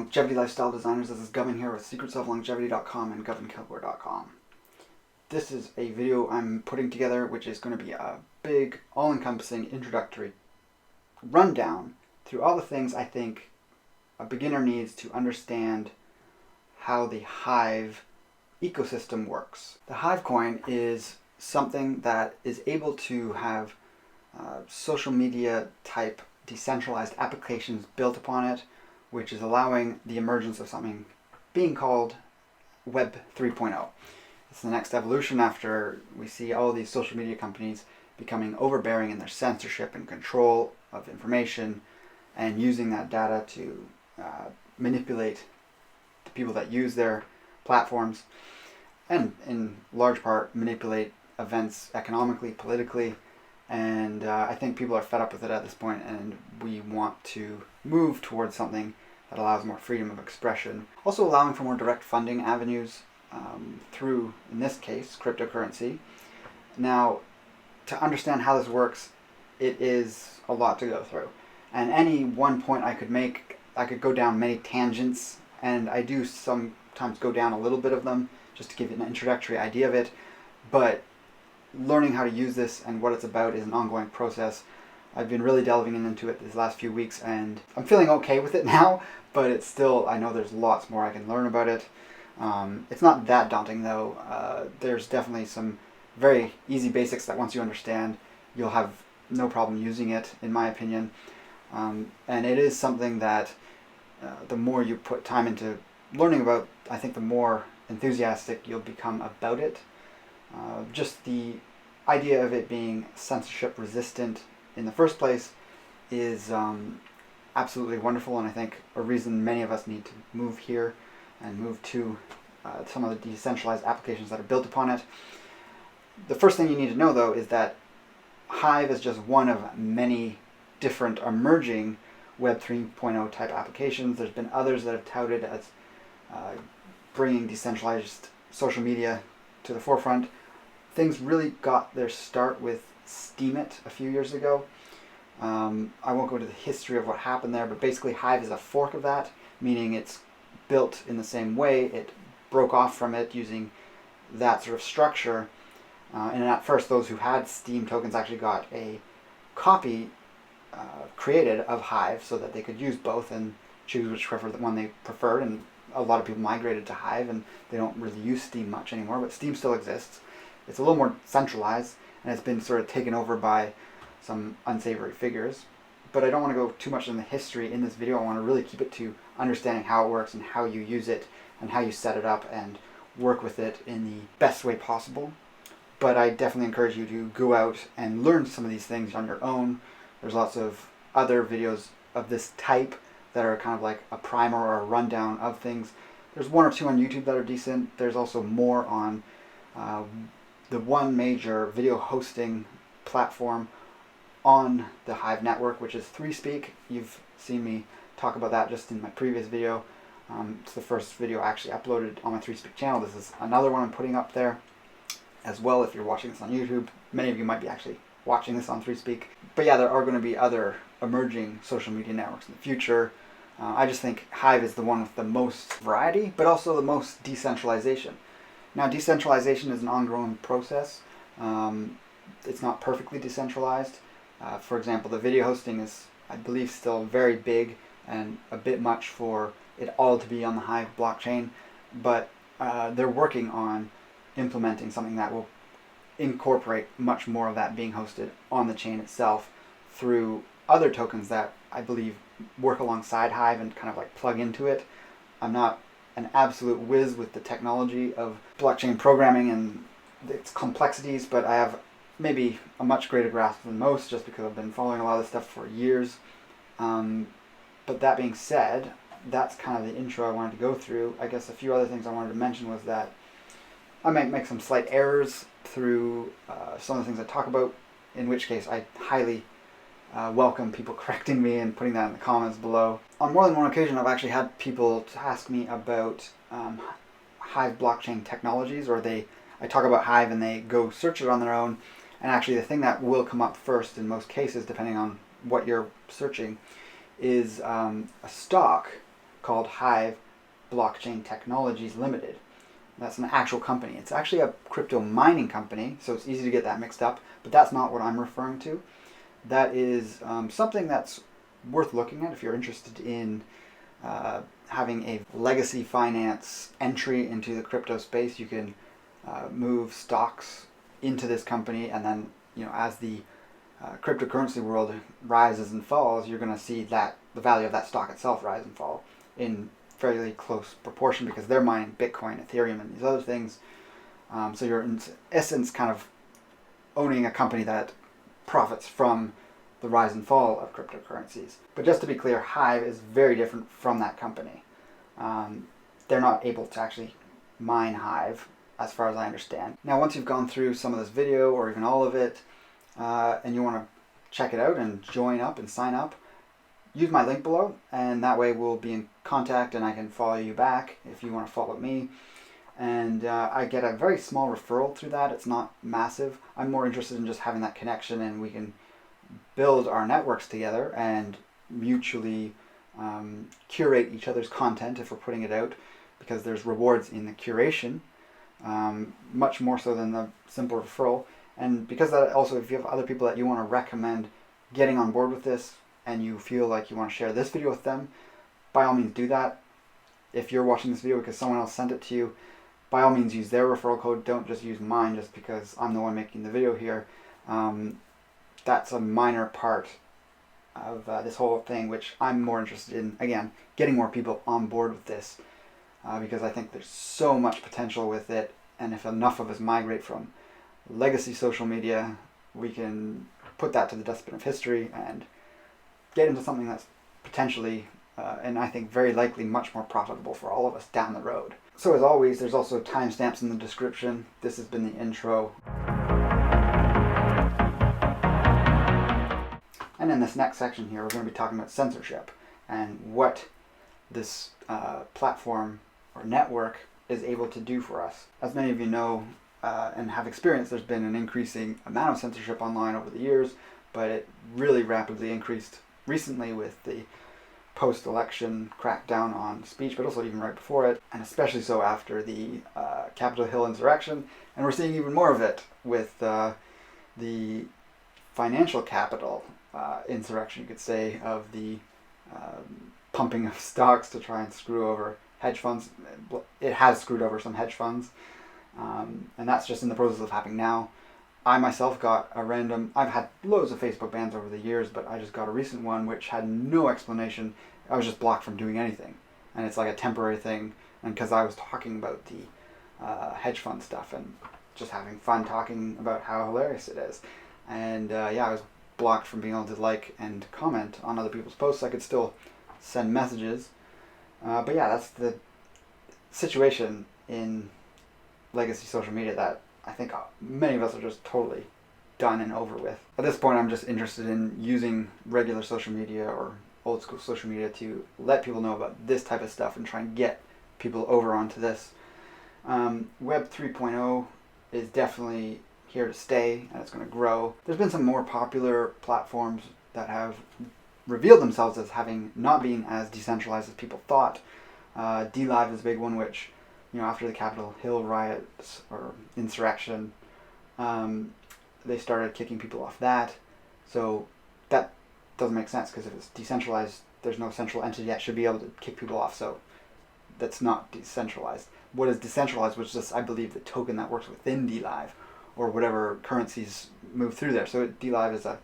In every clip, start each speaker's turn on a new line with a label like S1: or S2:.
S1: longevity lifestyle designers. This is Govin here with secretsoflongevity.com and govinkilgore.com. This is a video I'm putting together which is going to be a big, all-encompassing introductory rundown through all the things I think a beginner needs to understand how the Hive ecosystem works. The Hive coin is something that is able to have social media type decentralized applications built upon it, which is allowing the emergence of something being called Web 3.0. It's the next evolution after we see all of these social media companies becoming overbearing in their censorship and control of information and using that data to manipulate the people that use their platforms and in large part manipulate events economically, politically, and I think people are fed up with it at this point, and we want to move towards something that allows more freedom of expression. Also allowing for more direct funding avenues through, in this case, cryptocurrency. Now, to understand how this works, it is a lot to go through. And any one point I could make, I could go down many tangents, and I do sometimes go down a little bit of them just to give you an introductory idea of it. But learning how to use this and what it's about is an ongoing process. I've been really delving into it these last few weeks, and I'm feeling okay with it now, but it's still, I know there's lots more I can learn about it. It's not that daunting though. There's definitely some very easy basics that once you understand, you'll have no problem using it, in my opinion. And it is something that the more you put time into learning about, I think the more enthusiastic you'll become about it. Just the idea of it being censorship resistant in the first place is absolutely wonderful, and I think a reason many of us need to move here and move to some of the decentralized applications that are built upon it. The first thing you need to know though is that Hive is just one of many different emerging Web 3.0 type applications. There's been others that have touted as bringing decentralized social media to the forefront. Things really got their start with Steemit a few years ago. I won't go into the history of what happened there, but basically Hive is a fork of that, meaning it's built in the same way. It broke off from it using that sort of structure. And at first, those who had Steem tokens actually got a copy created of Hive so that they could use both and choose whichever one they preferred. And a lot of people migrated to Hive, and they don't really use Steem much anymore, but Steem still exists. It's a little more centralized, and it's been sort of taken over by some unsavory figures. But I don't want to go too much in the history in this video. I want to really keep it to understanding how it works and how you use it and how you set it up and work with it in the best way possible. But I definitely encourage you to go out and learn some of these things on your own. There's lots of other videos of this type that are kind of like a primer or a rundown of things. There's one or two on YouTube that are decent. There's also more on the one major video hosting platform on the Hive network, which is ThreeSpeak. You've seen me talk about that just in my previous video. It's the first video I actually uploaded on my ThreeSpeak channel. This is another one I'm putting up there as well if you're watching this on YouTube. Many of you might be actually watching this on ThreeSpeak. But yeah, there are going to be other emerging social media networks in the future. I just think Hive is the one with the most variety, but also the most decentralization. Now, decentralization is an ongoing process. It's not perfectly decentralized. For example, the video hosting is, I believe, still very big and a bit much for it all to be on the Hive blockchain, but they're working on implementing something that will incorporate much more of that being hosted on the chain itself through other tokens that I believe work alongside Hive and kind of like plug into it. I'm not an absolute whiz with the technology of blockchain programming and its complexities, but I have maybe a much greater grasp than most just because I've been following a lot of this stuff for years. But that being said, that's kind of the intro I wanted to go through. I guess a few other things I wanted to mention was that I might make some slight errors through some of the things I talk about, in which case I highly welcome people correcting me and putting that in the comments below. On more than one occasion, I've actually had people ask me about Hive blockchain technologies, or I talk about Hive and they go search it on their own, and actually the thing that will come up first in most cases, depending on what you're searching, is a stock called Hive Blockchain Technologies Limited. That's an actual company. It's actually a crypto mining company, so it's easy to get that mixed up, but that's not what I'm referring to. That is something that's worth looking at if you're interested in having a legacy finance entry into the crypto space. You can move stocks into this company, and then as the cryptocurrency world rises and falls, you're going to see that the value of that stock itself rise and fall in fairly close proportion, because they're mining Bitcoin, Ethereum, and these other things. So you're in essence kind of owning a company that profits from the rise and fall of cryptocurrencies. But just to be clear, Hive is very different from that company. They're not able to actually mine Hive, as far as I understand. Now, once you've gone through some of this video, or even all of it, and you want to check it out and join up and sign up, use my link below, and that way we'll be in contact and I can follow you back if you want to follow me. And I get a very small referral through that. It's not massive. I'm more interested in just having that connection, and we can build our networks together and mutually curate each other's content if we're putting it out, because there's rewards in the curation, much more so than the simple referral. And because that also, if you have other people that you want to recommend getting on board with this, and you feel like you want to share this video with them, by all means do that. If you're watching this video because someone else sent it to you, by all means use their referral code. Don't just use mine just because I'm the one making the video here. That's a minor part of this whole thing, which I'm more interested in, again, getting more people on board with this, because I think there's so much potential with it, and if enough of us migrate from legacy social media, we can put that to the dustbin of history and get into something that's potentially, and I think very likely, much more profitable for all of us down the road. So as always, there's also timestamps in the description. This has been the intro. And in this next section here, we're going to be talking about censorship and what this platform or network is able to do for us. As many of you know and have experienced, there's been an increasing amount of censorship online over the years, but it really rapidly increased recently with the post-election crackdown on speech, but also even right before it, and especially so after the Capitol Hill insurrection. And we're seeing even more of it with the financial capital insurrection, you could say, of the pumping of stocks to try and screw over hedge funds. It has screwed over some hedge funds, and that's just in the process of happening now. I myself got a random, I've had loads of Facebook bans over the years, but I just got a recent one which had no explanation. I was just blocked from doing anything. And it's like a temporary thing, and because I was talking about the hedge fund stuff and just having fun talking about how hilarious it is. And yeah, I was blocked from being able to like and comment on other people's posts. I could still send messages. But yeah, that's the situation in legacy social media that I think many of us are just totally done and over with. At this point, I'm just interested in using regular social media or old school social media to let people know about this type of stuff and try and get people over onto this. Web 3.0 is definitely here to stay, and it's going to grow. There's been some more popular platforms that have revealed themselves as having not been as decentralized as people thought. DLive is a big one, which, after the Capitol Hill riots or insurrection, they started kicking people off that. So that doesn't make sense, because if it's decentralized, there's no central entity that should be able to kick people off. So that's not decentralized. What is decentralized was just, I believe, the token that works within DLive, or whatever currencies move through there. So DLive is a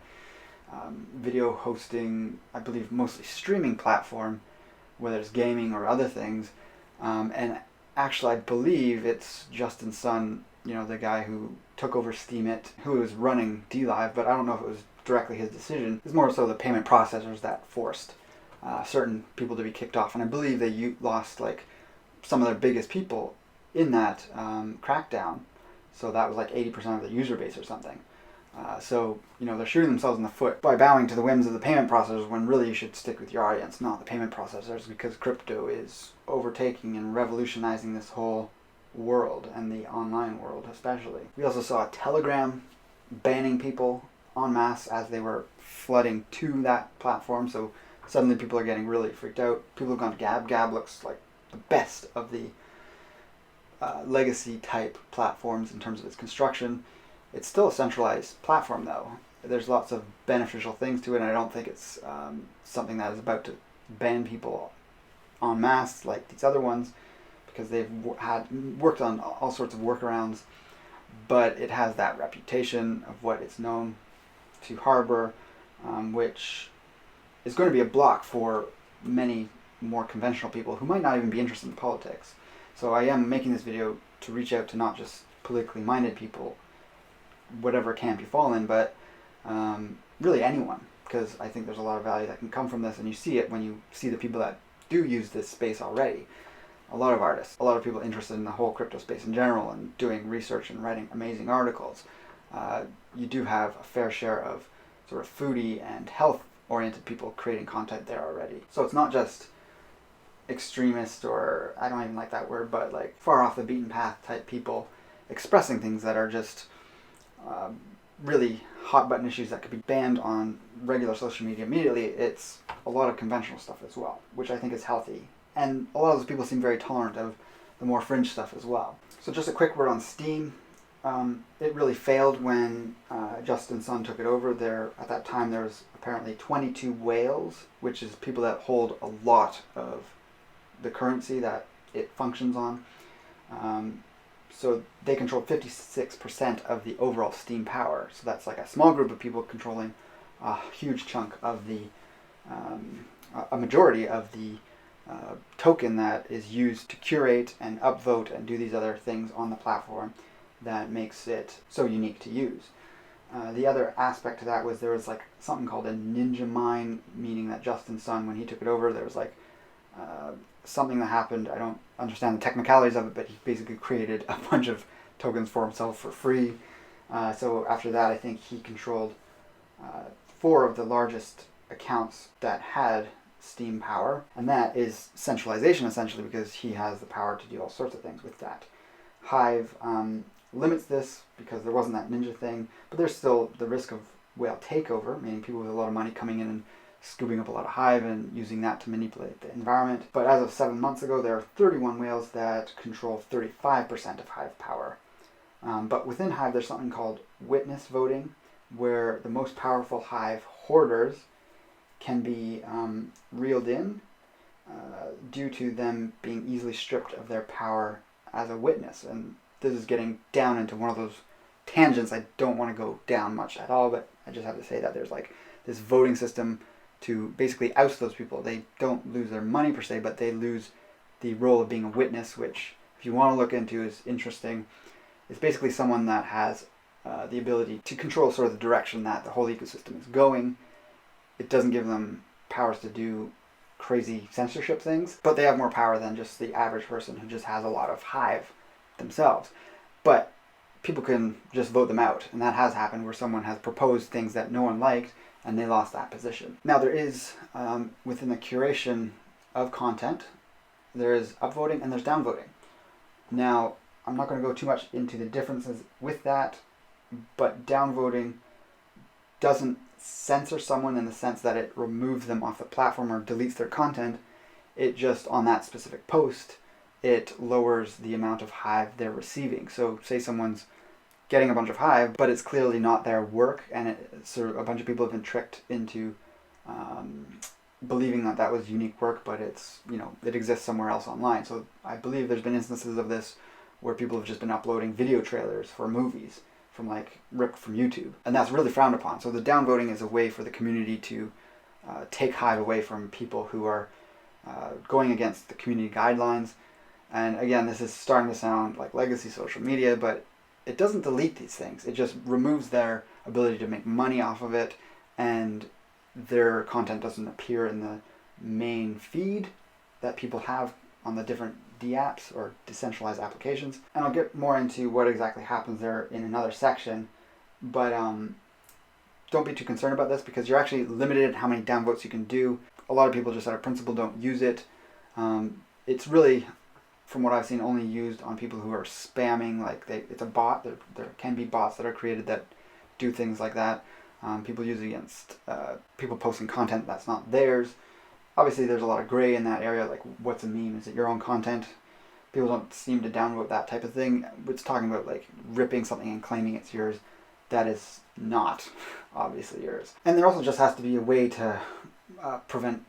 S1: video hosting, I believe, mostly streaming platform, whether it's gaming or other things. And actually, I believe it's Justin's son, the guy who took over Steemit, who was running DLive, but I don't know if it was directly his decision. It's more so the payment processors that forced certain people to be kicked off. And I believe they lost like some of their biggest people in that crackdown. So that was like 80% of the user base or something. So they're shooting themselves in the foot by bowing to the whims of the payment processors, when really you should stick with your audience, not the payment processors, because crypto is overtaking and revolutionizing this whole world, and the online world especially. We also saw Telegram banning people en masse as they were flooding to that platform. So suddenly people are getting really freaked out. People have gone to Gab. Gab looks like the best of the legacy type platforms in terms of its construction. It's still a centralized platform though. There's lots of beneficial things to it, and I don't think it's something that is about to ban people en masse like these other ones, because they've worked on all sorts of workarounds, but it has that reputation of what it's known to harbor, which is going to be a block for many more conventional people who might not even be interested in politics. So I am making this video to reach out to not just politically minded people, whatever camp you fall in, but really anyone, because I think there's a lot of value that can come from this, and you see it when you see the people that do use this space already. A lot of artists, a lot of people interested in the whole crypto space in general and doing research and writing amazing articles. You do have a fair share of sort of foodie and health-oriented people creating content there already. So it's not just extremist, or I don't even like that word, but like far off the beaten path type people expressing things that are just really hot button issues that could be banned on regular social media immediately. It's a lot of conventional stuff as well, which I think is healthy. And a lot of those people seem very tolerant of the more fringe stuff as well. So just a quick word on Steam. It really failed when Justin Sun took it over. At that time there was apparently 22 whales, which is people that hold a lot of the currency that it functions on. So they control 56% of the overall Steam power. So that's like a small group of people controlling a huge chunk of the, a majority of the token that is used to curate and upvote and do these other things on the platform that makes it so unique to use. The other aspect to that was there was like something called a ninja mine, meaning that Justin Sun, when he took it over, there was like something that happened. I don't understand the technicalities of it, but he basically created a bunch of tokens for himself for free. So after that, I think he controlled 4 of the largest accounts that had Steam power, and that is centralization essentially, because he has the power to do all sorts of things with that. Hive limits this because there wasn't that ninja thing, but there's still the risk of whale takeover, meaning people with a lot of money coming in and scooping up a lot of Hive and using that to manipulate the environment. But as of 7 months ago, there are 31 whales that control 35% of Hive power. But within Hive, there's something called witness voting, where the most powerful Hive hoarders can be reeled in due to them being easily stripped of their power as a witness. And this is getting down into one of those tangents I don't want to go down much at all, but I just have to say that there's like this voting system to basically oust those people. They don't lose their money per se, but they lose the role of being a witness, which if you want to look into is interesting. It's basically someone that has the ability to control sort of the direction that the whole ecosystem is going. It doesn't give them powers to do crazy censorship things, but they have more power than just the average person who just has a lot of Hive themselves. But people can just vote them out, and that has happened where someone has proposed things that no one liked and they lost that position. Now there is, within the curation of content, there is upvoting and there's downvoting. Now, I'm not going to go too much into the differences with that, but downvoting doesn't censor someone in the sense that it removes them off the platform or deletes their content. It just, on that specific post, it lowers the amount of Hive they're receiving. So say someone's getting a bunch of Hive, but it's clearly not their work, and a bunch of people have been tricked into believing that that was unique work, but it exists somewhere else online. So I believe there's been instances of this where people have just been uploading video trailers for movies from ripped from YouTube, and that's really frowned upon. So the downvoting is a way for the community to take Hive away from people who are going against the community guidelines. And again, this is starting to sound like legacy social media, but it doesn't delete these things. It just removes their ability to make money off of it, and their content doesn't appear in the main feed that people have on the different dApps or decentralized applications. And I'll get more into what exactly happens there in another section, but don't be too concerned about this because you're actually limited in how many downvotes you can do. A lot of people just out of principle don't use it. It's really, from what I've seen, only used on people who are spamming. It's a bot. There can be bots that are created that do things like that. People use it against people posting content that's not theirs. Obviously, there's a lot of gray in that area, like what's a meme? Is it your own content? People don't seem to downvote that type of thing. It's talking about like ripping something and claiming it's yours. That is not obviously yours. And there also just has to be a way to prevent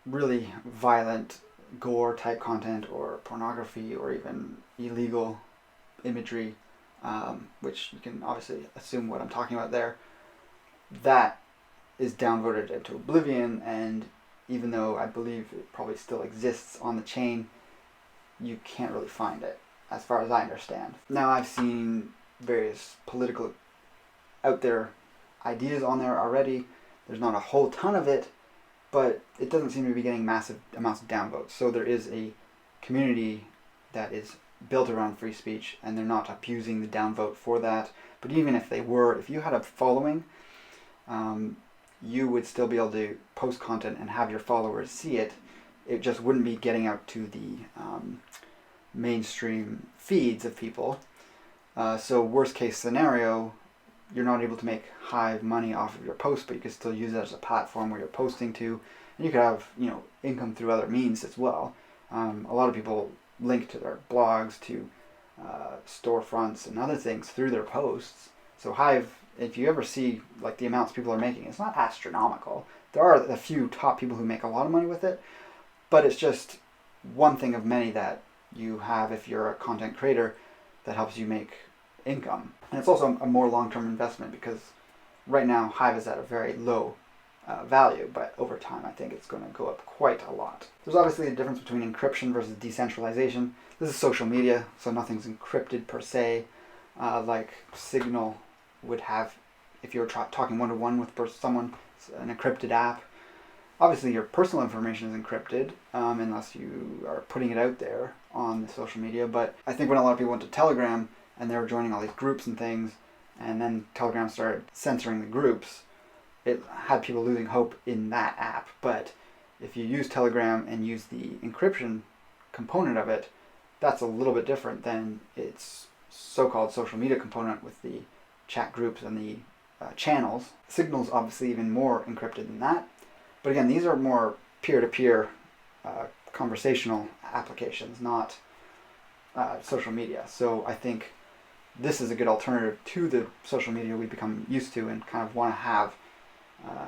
S1: really violent gore type content or pornography or even illegal imagery, which you can obviously assume what I'm talking about there. That is downvoted into oblivion, and even though I believe it probably still exists on the chain, you can't really find it, as far as I understand. Now, I've seen various political out there ideas on there already. There's not a whole ton of it, but it doesn't seem to be getting massive amounts of downvotes. So there is a community that is built around free speech, and they're not abusing the downvote for that. But even if they were, if you had a following, you would still be able to post content and have your followers see it. It just wouldn't be getting out to the mainstream feeds of people. So worst case scenario, you're not able to make Hive money off of your post, but you can still use it as a platform where you're posting to, and you could have income through other means as well. A lot of people link to their blogs, to storefronts and other things through their posts. So Hive, if you ever see like the amounts people are making, it's not astronomical. There are a few top people who make a lot of money with it, but it's just one thing of many that you have if you're a content creator that helps you make income. And it's also a more long-term investment, because right now Hive is at a very low value, but over time I think it's going to go up quite a lot. There's obviously a difference between encryption versus decentralization. This is social media, so nothing's encrypted per se, like Signal would have if you were talking one-to-one with someone, an encrypted app. Obviously your personal information is encrypted, unless you are putting it out there on the social media. But I think when a lot of people went to Telegram and they were joining all these groups and things, and then Telegram started censoring the groups, it had people losing hope in that app. But if you use Telegram and use the encryption component of it, that's a little bit different than its so-called social media component with the chat groups and the channels. Signal's obviously even more encrypted than that. But again, these are more peer-to-peer conversational applications, not social media. So I think this is a good alternative to the social media we become used to and kind of want to have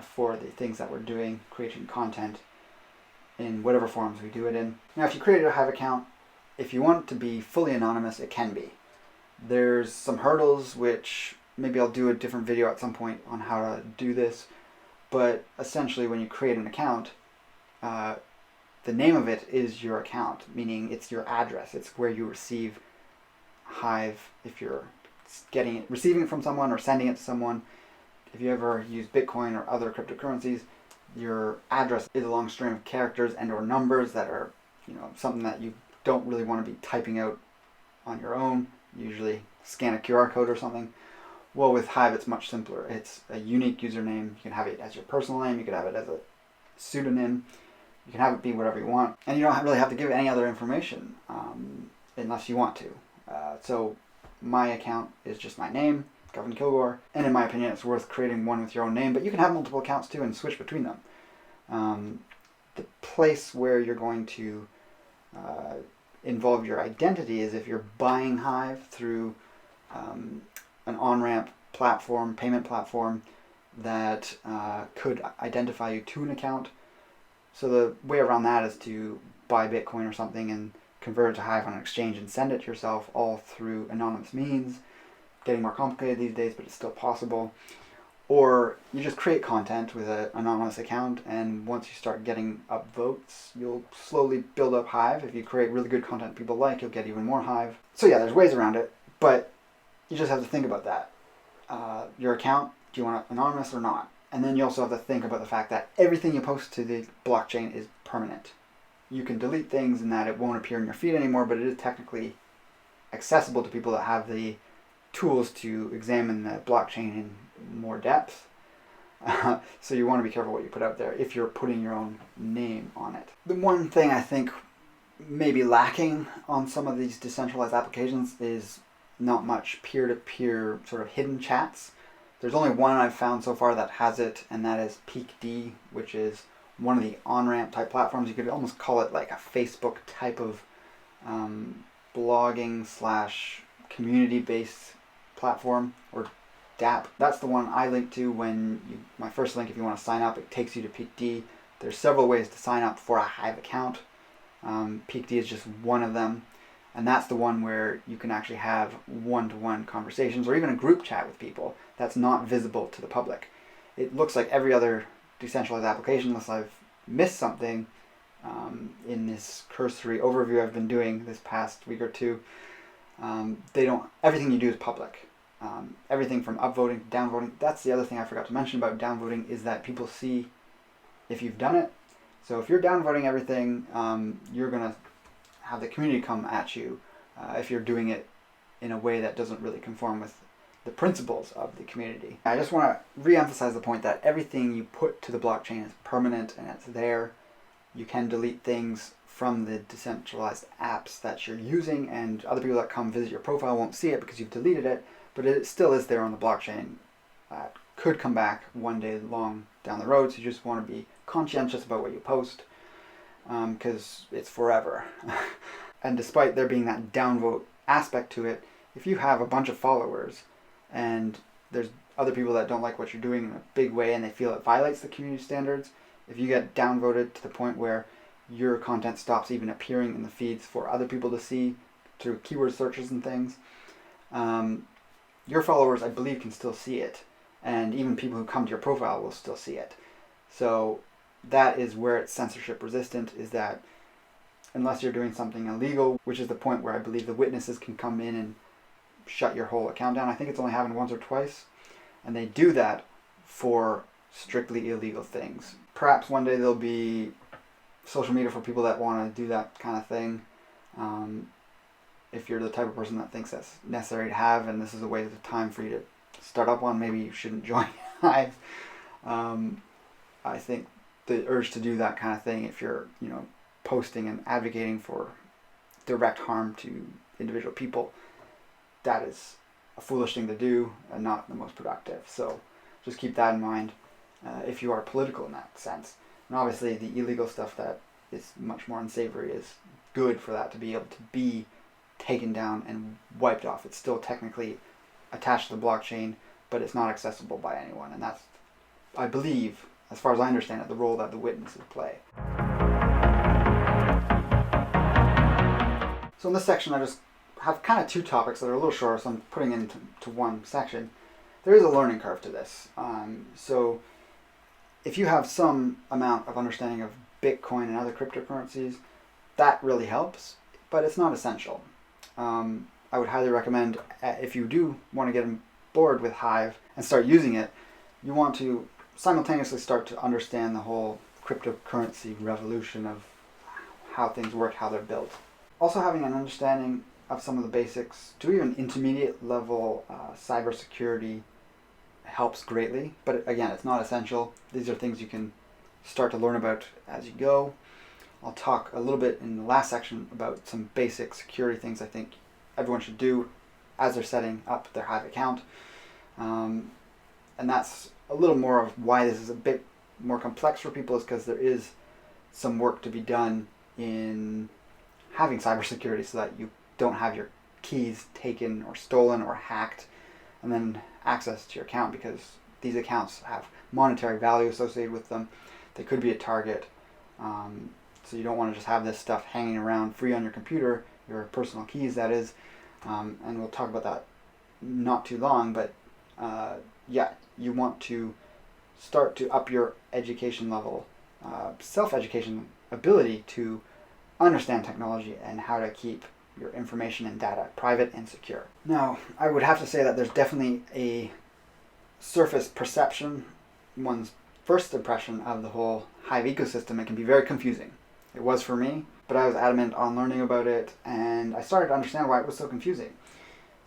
S1: for the things that we're doing, creating content in whatever forms we do it in. Now, if you create a Hive account, if you want it to be fully anonymous, it can be. There's some hurdles, which maybe I'll do a different video at some point on how to do this. But essentially, when you create an account, the name of it is your account, meaning it's your address. It's where you receive Hive if you're receiving it from someone or sending it to someone. If you ever use Bitcoin or other cryptocurrencies, your address is a long string of characters and or numbers that are, something that you don't really want to be typing out on your own. Usually scan a QR code or something. Well, with Hive, it's much simpler. It's a unique username. You can have it as your personal name. You can have it as a pseudonym. You can have it be whatever you want. And you don't really have to give any other information unless you want to. So my account is just my name, Gavin Kilgore. And in my opinion, it's worth creating one with your own name. But you can have multiple accounts too and switch between them. The place where you're going to involve your identity is if you're buying Hive through an on-ramp platform, payment platform that could identify you to an account. So the way around that is to buy Bitcoin or something and convert it to Hive on an exchange and send it to yourself, all through anonymous means. Getting more complicated these days, but it's still possible. Or you just create content with an anonymous account, and once you start getting upvotes, you'll slowly build up Hive. If you create really good content people like, you'll get even more Hive. So yeah, there's ways around it, but you just have to think about that. Your account, do you want it anonymous or not? And then you also have to think about the fact that everything you post to the blockchain is permanent. You can delete things and that it won't appear in your feed anymore, but it is technically accessible to people that have the tools to examine the blockchain in more depth. So you want to be careful what you put out there if you're putting your own name on it. The one thing I think may be lacking on some of these decentralized applications is not much peer-to-peer sort of hidden chats. There's only one I've found so far that has it, and that is PeakD, which is one of the on-ramp type platforms. You could almost call it like a Facebook type of blogging slash community-based platform, or dApp. That's the one I link to when my first link, if you want to sign up, it takes you to PeakD. There's several ways to sign up for a Hive account. PeakD is just one of them. And that's the one where you can actually have one-to-one conversations or even a group chat with people that's not visible to the public. It looks like every other decentralized application, unless I've missed something in this cursory overview I've been doing this past week or two. Everything you do is public. Everything from upvoting to downvoting. That's the other thing I forgot to mention about downvoting, is that people see if you've done it. So if you're downvoting everything, you're going to have the community come at you if you're doing it in a way that doesn't really conform with the principles of the community. I just want to re-emphasize the point that everything you put to the blockchain is permanent and it's there. You can delete things from the decentralized apps that you're using, and other people that come visit your profile won't see it because you've deleted it, but it still is there on the blockchain. Could come back one day long down the road, so you just want to be conscientious about what you post, because it's forever. And despite there being that downvote aspect to it, if you have a bunch of followers and there's other people that don't like what you're doing in a big way and they feel it violates the community standards, if you get downvoted to the point where your content stops even appearing in the feeds for other people to see through keyword searches and things, your followers, I believe, can still see it, and even people who come to your profile will still see it. So that is where it's censorship resistant, is that unless you're doing something illegal, which is the point where I believe the witnesses can come in and shut your whole account down. I think it's only happened once or twice, and they do that for strictly illegal things. Perhaps one day there'll be social media for people that want to do that kind of thing. If you're the type of person that thinks that's necessary to have, and this is a waste of time for you to start up on, maybe you shouldn't join Hive. I think the urge to do that kind of thing, if you're posting and advocating for direct harm to individual people, that is a foolish thing to do and not the most productive. So just keep that in mind if you are political in that sense. And obviously the illegal stuff that is much more unsavory is good for that to be able to be taken down and wiped off. It's still technically attached to the blockchain, but it's not accessible by anyone. And that's, I believe, as far as I understand it, the role that the witnesses play. So in this section I just have kind of two topics that are a little shorter, so I'm putting it into one section. There is a learning curve to this. So if you have some amount of understanding of Bitcoin and other cryptocurrencies, that really helps, but it's not essential. I would highly recommend, if you do want to get on board with Hive and start using it, you want to simultaneously start to understand the whole cryptocurrency revolution of how things work, how they're built. Also having an understanding of some of the basics to even intermediate level cybersecurity helps greatly, but again, it's not essential. These are things you can start to learn about as you go. I'll talk a little bit in the last section about some basic security things I think everyone should do as they're setting up their Hive account. And that's a little more of why this is a bit more complex for people, is because there is some work to be done in having cybersecurity so that you don't have your keys taken or stolen or hacked and then access to your account, because these accounts have monetary value associated with them. They could be a target. So you don't want to just have this stuff hanging around free on your computer, your personal keys that is. And we'll talk about that not too long, but yeah, you want to start to up your education level, self-education ability to understand technology and how to keep your information and data private and secure. Now, I would have to say that there's definitely a surface perception, one's first impression of the whole Hive ecosystem. It can be very confusing. It was for me, but I was adamant on learning about it, and I started to understand why it was so confusing.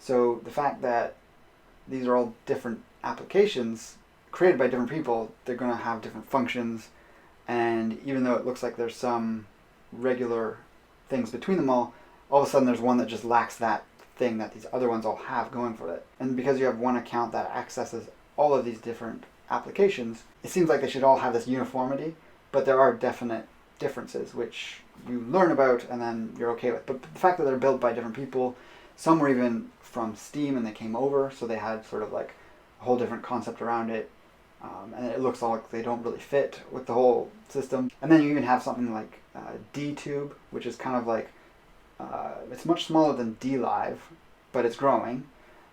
S1: So the fact that these are all different applications created by different people, they're going to have different functions, and even though it looks like there's some regular things between them all of a sudden there's one that just lacks that thing that these other ones all have going for it. And because you have one account that accesses all of these different applications, it seems like they should all have this uniformity, but there are definite differences which you learn about and then you're okay with. But the fact that they're built by different people, some were even from Steam and they came over, so they had sort of like a whole different concept around it. And it looks like they don't really fit with the whole system. And then you even have something like DTube, which is kind of like, it's much smaller than DLive, but it's growing.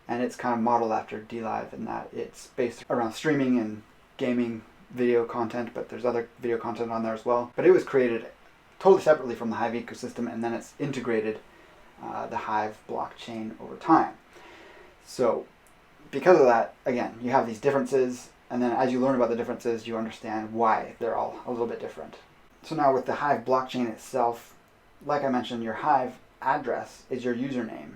S1: And it's kind of modeled after DLive in that it's based around streaming and gaming video content, but there's other video content on there as well. But it was created totally separately from the Hive ecosystem, and then it's integrated the Hive blockchain over time. So because of that, again, you have these differences, and then as you learn about the differences, you understand why they're all a little bit different. So now with the Hive blockchain itself, like I mentioned, your Hive address is your username,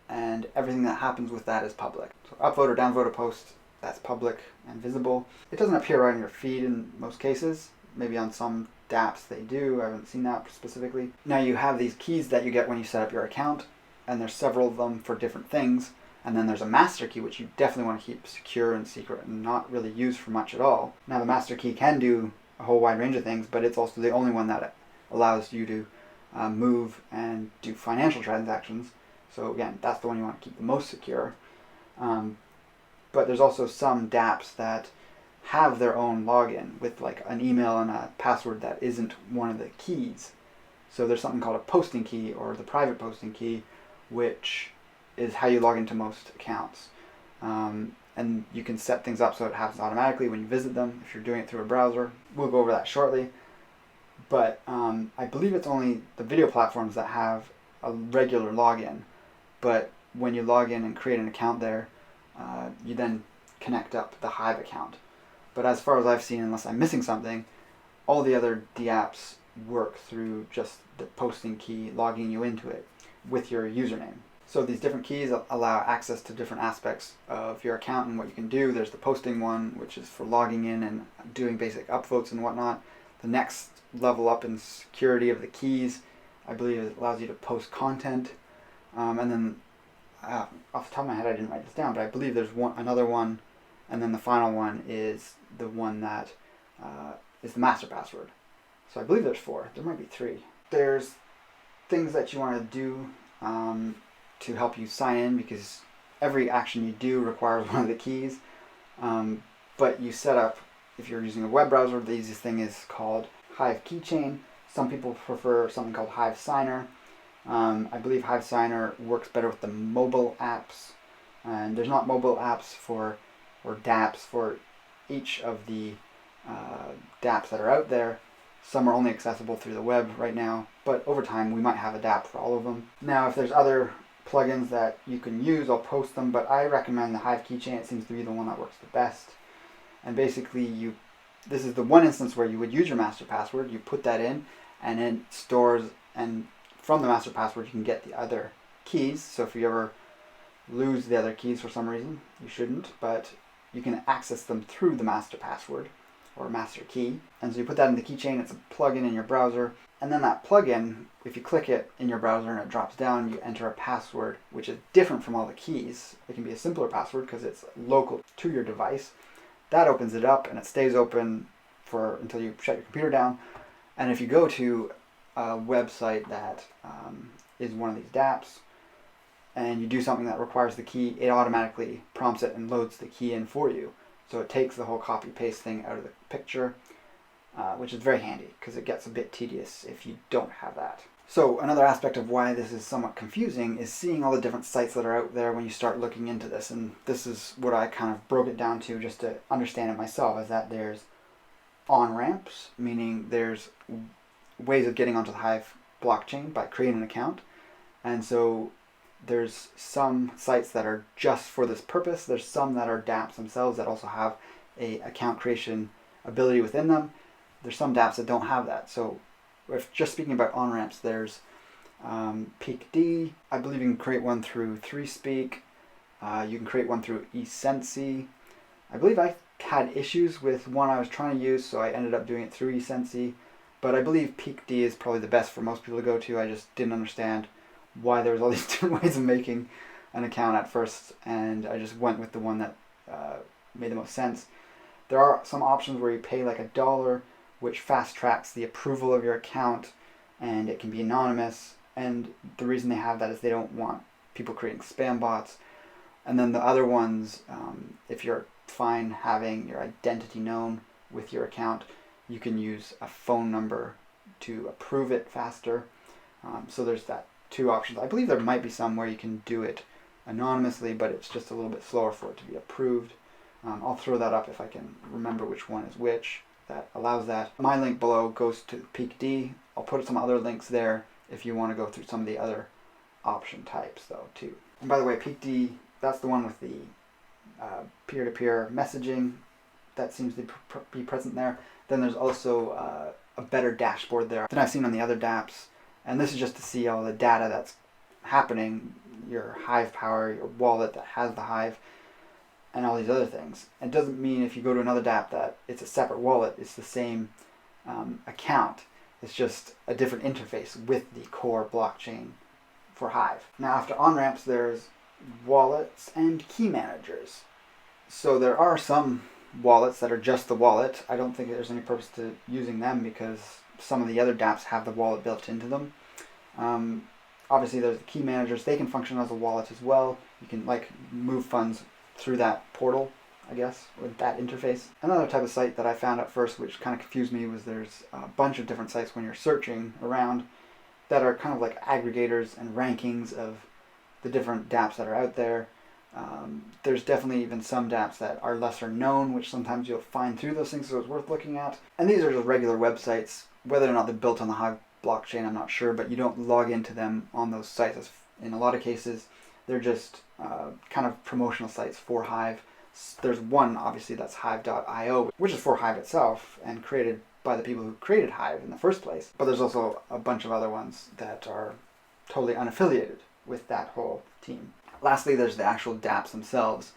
S1: and everything that happens with that is public. So upvote or downvote a post, that's public and visible. It doesn't appear right in your feed in most cases. Maybe on some dApps they do. I haven't seen that specifically. Now you have these keys that you get when you set up your account, and there's several of them for different things. And then there's a master key, which you definitely want to keep secure and secret and not really use for much at all. Now the master key can do a whole wide range of things, but it's also the only one that allows you to move and do financial transactions. So again, that's the one you want to keep the most secure. But there's also some dApps that have their own login with like an email and a password that isn't one of the keys. So there's something called a posting key or the private posting key, which is how you log into most accounts. And you can set things up so it happens automatically when you visit them if you're doing it through a browser. We'll go over that shortly. But I believe it's only the video platforms that have a regular login. But when you log in and create an account there, you then connect up the Hive account. But as far as I've seen, unless I'm missing something, all the other dApps work through just the posting key logging you into it with your username. So these different keys allow access to different aspects of your account and what you can do. There's the posting one, which is for logging in and doing basic upvotes and whatnot. The next level up in security of the keys, I believe it allows you to post content. And then off the top of my head, I didn't write this down, but I believe there's another one, and then the final one is the one that is the master password. So I believe there's 4. There might be 3. There's things that you want to do to help you sign in, because every action you do requires one of the keys. But you set up, if you're using a web browser, the easiest thing is called Hive Keychain. Some people prefer something called Hive Signer. I believe Hive Signer works better with the mobile apps, and there's not mobile apps or dApps for each of the dApps that are out there. Some are only accessible through the web right now, but over time we might have a dApp for all of them. Now if there's other plugins that you can use, I'll post them, but I recommend the Hive Keychain. It seems to be the one that works the best. And basically this is the one instance where you would use your master password. You put that in, and it stores, and from the master password you can get the other keys. So if you ever lose the other keys for some reason, you shouldn't, but you can access them through the master password or master key. And so you put that in the keychain. It's a plugin in your browser, and then that plugin, if you click it in your browser and it drops down, you enter a password which is different from all the keys. It can be a simpler password because it's local to your device. That opens it up, and it stays open until you shut your computer down. And if you go to a website that is one of these dApps, and you do something that requires the key, it automatically prompts it and loads the key in for you. So it takes the whole copy-paste thing out of the picture, which is very handy because it gets a bit tedious if you don't have that. So another aspect of why this is somewhat confusing is seeing all the different sites that are out there when you start looking into this. And this is what I kind of broke it down to just to understand it myself, is that there's on-ramps, meaning there's ways of getting onto the Hive blockchain by creating an account. And so there's some sites that are just for this purpose. There's some that are dApps themselves that also have a account creation ability within them. There's some dApps that don't have that. So if just speaking about on-ramps, there's PeakD. I believe you can create one through 3Speak. You can create one through eSensi. I believe I had issues with one I was trying to use, so I ended up doing it through eSensi. But I believe PeakD is probably the best for most people to go to. I just didn't understand why there was all these different ways of making an account at first, and I just went with the one that made the most sense. There are some options where you pay like $1 which fast tracks the approval of your account, and it can be anonymous. And the reason they have that is they don't want people creating spam bots. And then the other ones, if you're fine having your identity known with your account, you can use a phone number to approve it faster. So there's that two options. I believe there might be some where you can do it anonymously, but it's just a little bit slower for it to be approved. I'll throw that up if I can remember which one is which that allows that. My link below goes to PeakD. I'll put some other links there if you want to go through some of the other option types though too. And by the way, PeakD, that's the one with the peer-to-peer messaging that seems to be present there. Then there's also a better dashboard there than I've seen on the other dApps. And this is just to see all the data that's happening, your Hive power, your wallet that has the Hive, and all these other things. It doesn't mean if you go to another dApp that it's a separate wallet, it's the same account. It's just a different interface with the core blockchain for Hive. Now after on-ramps, there's wallets and key managers. So there are some wallets that are just the wallet. I don't think there's any purpose to using them because some of the other dApps have the wallet built into them. Obviously there's the key managers. They can function as a wallet as well. You can like move funds through that portal, I guess, with that interface. Another type of site that I found at first which kind of confused me was there's a bunch of different sites when you're searching around that are kind of like aggregators and rankings of the different dApps that are out there. There's definitely even some dApps that are lesser known, which sometimes you'll find through those things, so it's worth looking at. And these are just regular websites. Whether or not they're built on the Hive blockchain, I'm not sure, but you don't log into them on those sites. In a lot of cases, they're just kind of promotional sites for Hive. There's one, obviously, that's hive.io, which is for Hive itself and created by the people who created Hive in the first place. But there's also a bunch of other ones that are totally unaffiliated with that whole team. Lastly, there's the actual dApps themselves,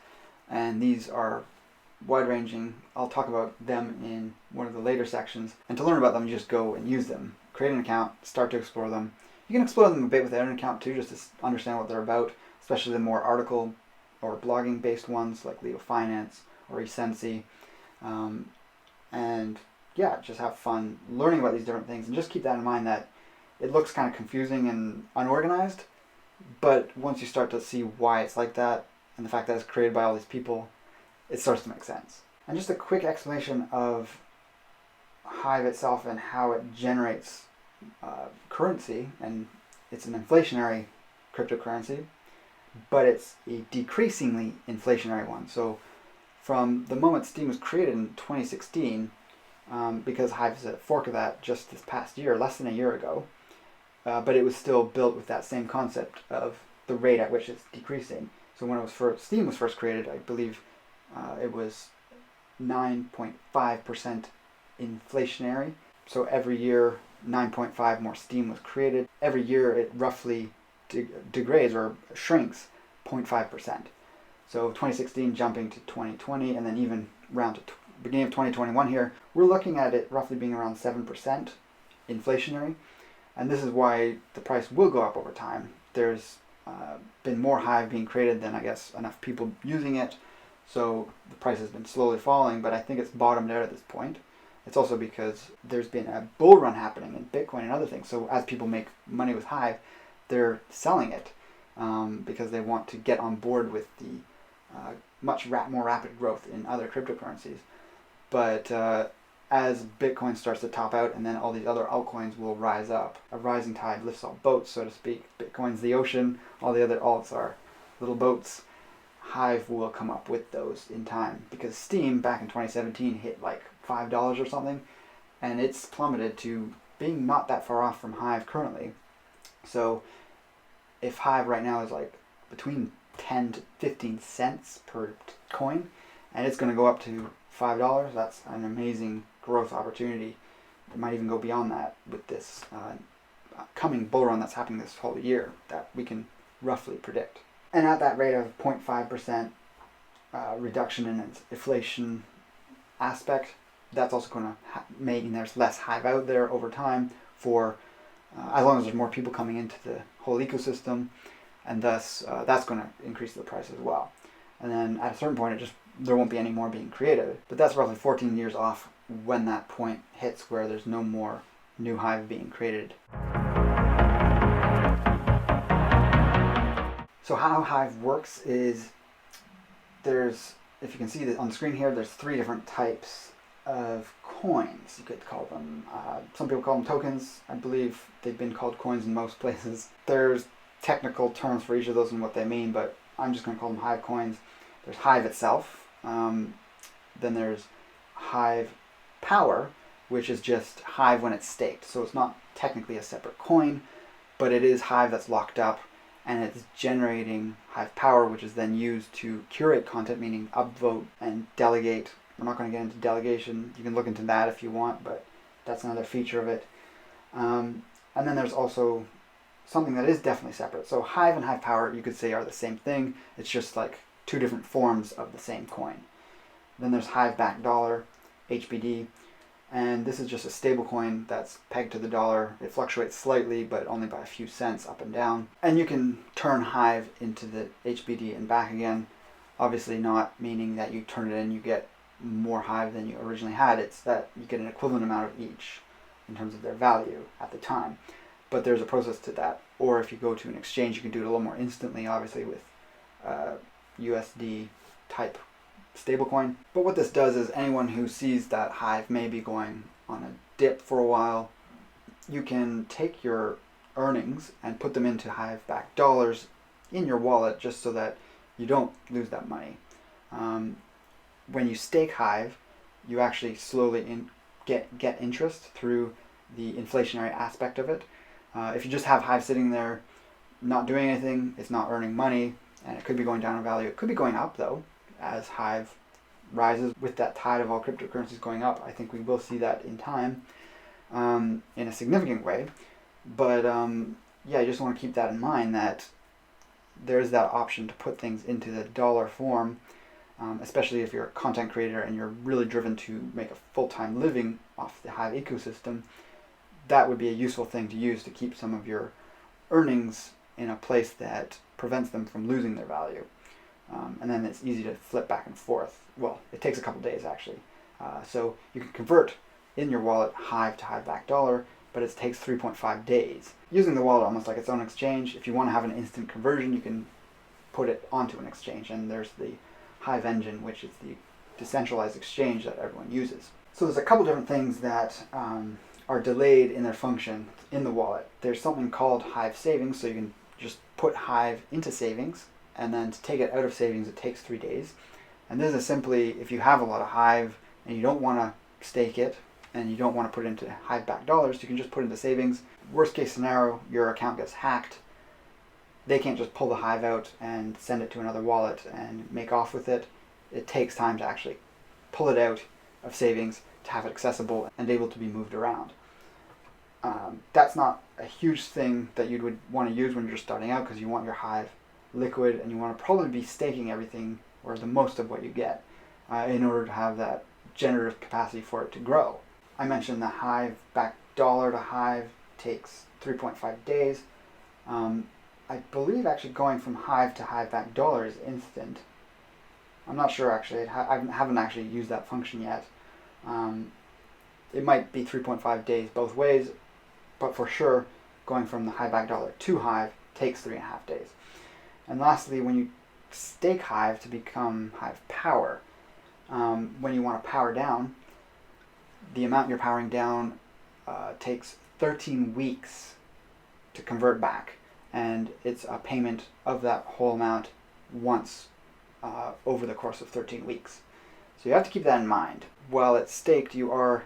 S1: and these are wide-ranging. I'll talk about them in one of the later sections, and to learn about them, you just go and use them. Create an account, start to explore them. You can explore them a bit without an account too, just to understand what they're about, especially the more article or blogging-based ones like Leo Finance or Ecensi. And yeah, just have fun learning about these different things, and just keep that in mind that it looks kind of confusing and unorganized, but once you start to see why it's like that, and the fact that it's created by all these people, it starts to make sense. And just a quick explanation of Hive itself and how it generates currency, and it's an inflationary cryptocurrency, but it's a decreasingly inflationary one. So from the moment Steem was created in 2016, because Hive is a fork of that just this past year, less than a year ago, but it was still built with that same concept of the rate at which it's decreasing. So when it was Steem was first created, I believe it was 9.5% inflationary. So every year, 9.5 more Steem was created. Every year, it roughly degrades or shrinks 0.5%. So 2016 jumping to 2020, and then even around to beginning of 2021 here, we're looking at it roughly being around 7% inflationary. And this is why the price will go up over time. There's been more Hive being created than, I guess, enough people using it. So the price has been slowly falling, but I think it's bottomed out at this point. It's also because there's been a bull run happening in Bitcoin and other things. So as people make money with Hive, they're selling it because they want to get on board with the much more rapid growth in other cryptocurrencies. But as Bitcoin starts to top out, and then all these other altcoins will rise up. A rising tide lifts all boats, so to speak. Bitcoin's the ocean, all the other alts are little boats. Hive will come up with those in time, because Steem back in 2017 hit like $5 or something, and it's plummeted to being not that far off from Hive currently. So if Hive right now is like between 10 to 15 cents per coin, and it's going to go up to $5, that's an amazing growth opportunity. It might even go beyond that with this coming bull run that's happening this whole year that we can roughly predict. And at that rate of 0.5% reduction in its inflation aspect, that's also going to mean there's less Hive out there over time for as long as there's more people coming into the whole ecosystem, and thus that's going to increase the price as well. And then at a certain point, there won't be any more being created. But that's roughly 14 years off when that point hits where there's no more new Hive being created. So how Hive works is there's, if you can see that on the screen here, there's 3 different types of coins. You could call them, some people call them tokens. I believe they've been called coins in most places. There's technical terms for each of those and what they mean, but I'm just going to call them Hive coins. There's Hive itself. Then there's Hive power, which is just Hive when it's staked. So it's not technically a separate coin, but it is Hive that's locked up, and it's generating Hive power, which is then used to curate content, meaning upvote and delegate. We're not going to get into delegation. You can look into that if you want, but that's another feature of it. And then there's also something that is definitely separate. So Hive and Hive power, you could say, are the same thing. It's just like 2 different forms of the same coin. Then there's Hive backed dollar, HBD, and this is just a stable coin that's pegged to the dollar. It fluctuates slightly, but only by a few cents up and down. And you can turn Hive into the HBD and back again. Obviously not meaning that you turn it in, you get more Hive than you originally had. It's that you get an equivalent amount of each in terms of their value at the time. But there's a process to that. Or if you go to an exchange, you can do it a little more instantly, obviously, with USD type stablecoin. But what this does is anyone who sees that Hive may be going on a dip for a while, you can take your earnings and put them into Hive backed dollars in your wallet just so that you don't lose that money. When you stake Hive, you actually slowly get interest through the inflationary aspect of it. If you just have Hive sitting there not doing anything, it's not earning money, and it could be going down in value. It could be going up, though, as Hive rises with that tide of all cryptocurrencies going up. I think we will see that in time in a significant way. But yeah, I just want to keep that in mind, that there's that option to put things into the dollar form, especially if you're a content creator and you're really driven to make a full-time living off the Hive ecosystem. That would be a useful thing to use to keep some of your earnings in a place that prevents them from losing their value. And then it's easy to flip back and forth. Well, it takes a couple days actually. So you can convert in your wallet Hive to Hive backed dollar, but it takes 3.5 days. Using the wallet almost like its own exchange. If you want to have an instant conversion, you can put it onto an exchange, and there's the Hive engine, which is the decentralized exchange that everyone uses. So there's a couple different things that are delayed in their function in the wallet. There's something called Hive savings, so you can just put Hive into savings, and then to take it out of savings it takes 3 days. And this is simply if you have a lot of Hive and you don't want to stake it and you don't want to put it into Hive backed dollars, you can just put it into savings. Worst case scenario, your account gets hacked. They can't just pull the Hive out and send it to another wallet and make off with it. It takes time to actually pull it out of savings to have it accessible and able to be moved around. That's not a huge thing that you would want to use when you're just starting out, because you want your Hive liquid and you want to probably be staking everything or the most of what you get in order to have that generative capacity for it to grow. I mentioned the Hive backed dollar to Hive takes 3.5 days. I believe actually going from Hive to Hive backed dollar is instant. I'm not sure actually. I haven't actually used that function yet. It might be 3.5 days both ways, but for sure going from the Hive backed dollar to Hive takes 3.5 days. And lastly, when you stake Hive to become Hive power, when you want to power down, the amount you're powering down takes 13 weeks to convert back, and it's a payment of that whole amount once over the course of 13 weeks. So you have to keep that in mind. While it's staked, you are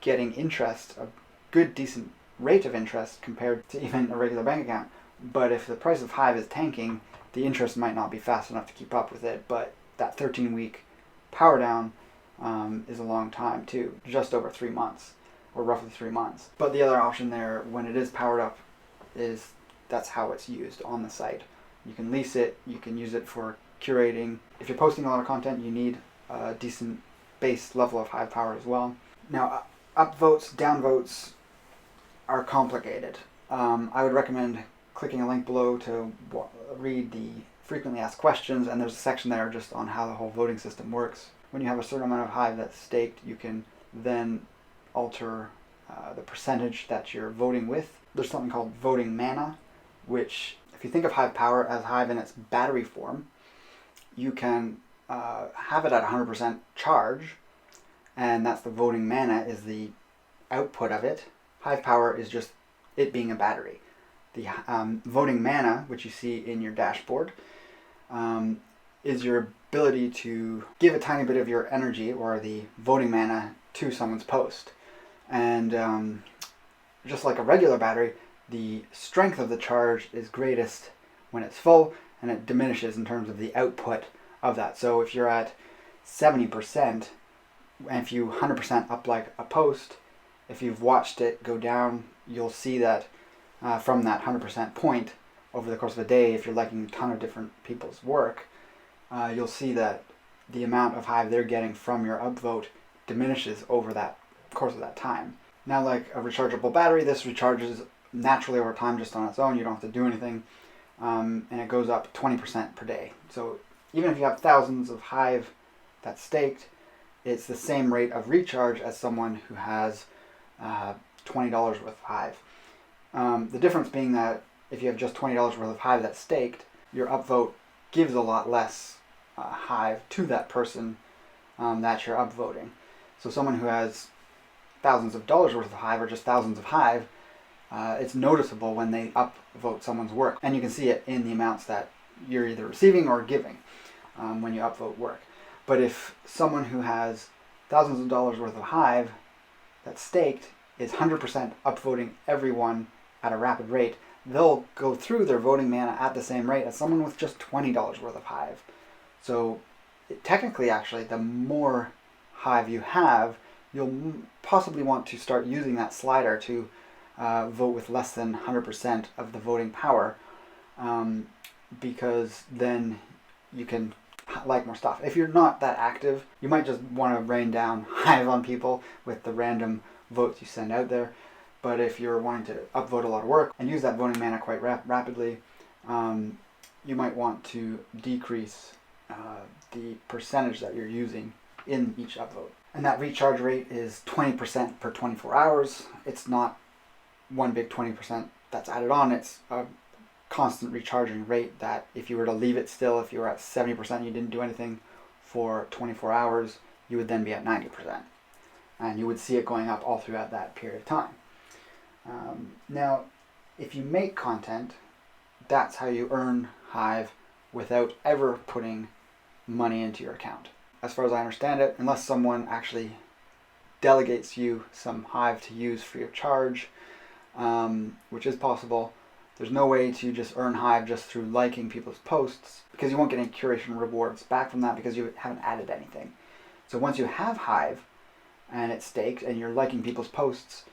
S1: getting interest, a good decent rate of interest compared to even a regular bank account. But if the price of Hive is tanking, the interest might not be fast enough to keep up with it. But that 13-week power down is a long time too, just over 3 months, or roughly 3 months. But the other option there, when it is powered up, is that's how it's used on the site. You can lease it, you can use it for curating. If you're posting a lot of content, you need a decent base level of Hive power as well. Now, upvotes, downvotes are complicated. I would recommend clicking a link below to read the frequently asked questions, and there's a section there just on how the whole voting system works. When you have a certain amount of Hive that's staked, you can then alter the percentage that you're voting with. There's something called voting mana, which, if you think of Hive Power as Hive in its battery form, you can have it at 100% charge, and that's the voting mana, is the output of it. Hive Power is just it being a battery. The voting mana, which you see in your dashboard, is your ability to give a tiny bit of your energy, or the voting mana, to someone's post. And just like a regular battery, the strength of the charge is greatest when it's full, and it diminishes in terms of the output of that. So if you're at 70%, and if you 100% up like a post, if you've watched it go down, you'll see that from that 100% point over the course of a day, if you're liking a ton of different people's work, you'll see that the amount of Hive they're getting from your upvote diminishes over that course of that time. Now, like a rechargeable battery, this recharges naturally over time just on its own. You don't have to do anything, and it goes up 20% per day. So even if you have thousands of Hive that's staked, it's the same rate of recharge as someone who has $20 worth of Hive. The difference being that if you have just $20 worth of Hive that's staked, your upvote gives a lot less Hive to that person that you're upvoting. So someone who has thousands of dollars worth of Hive, or just thousands of Hive, it's noticeable when they upvote someone's work. And you can see it in the amounts that you're either receiving or giving when you upvote work. But if someone who has thousands of dollars worth of Hive that's staked is 100% upvoting everyone at a rapid rate, they'll go through their voting mana at the same rate as someone with just $20 worth of Hive. So technically, actually, the more Hive you have, you'll possibly want to start using that slider to vote with less than 100% of the voting power, because then you can like more stuff. If you're not that active, you might just want to rain down Hive on people with the random votes you send out there. But if you're wanting to upvote a lot of work and use that voting mana quite rapidly, you might want to decrease the percentage that you're using in each upvote. And that recharge rate is 20% per 24 hours. It's not one big 20% that's added on. It's a constant recharging rate that if you were to leave it still, if you were at 70% and you didn't do anything for 24 hours, you would then be at 90%. And you would see it going up all throughout that period of time. Now, if you make content, that's how you earn Hive without ever putting money into your account. As far as I understand it, unless someone actually delegates you some Hive to use free of charge, which is possible, there's no way to just earn Hive just through liking people's posts, because you won't get any curation rewards back from that because you haven't added anything. So once you have Hive and it's staked and you're liking people's posts,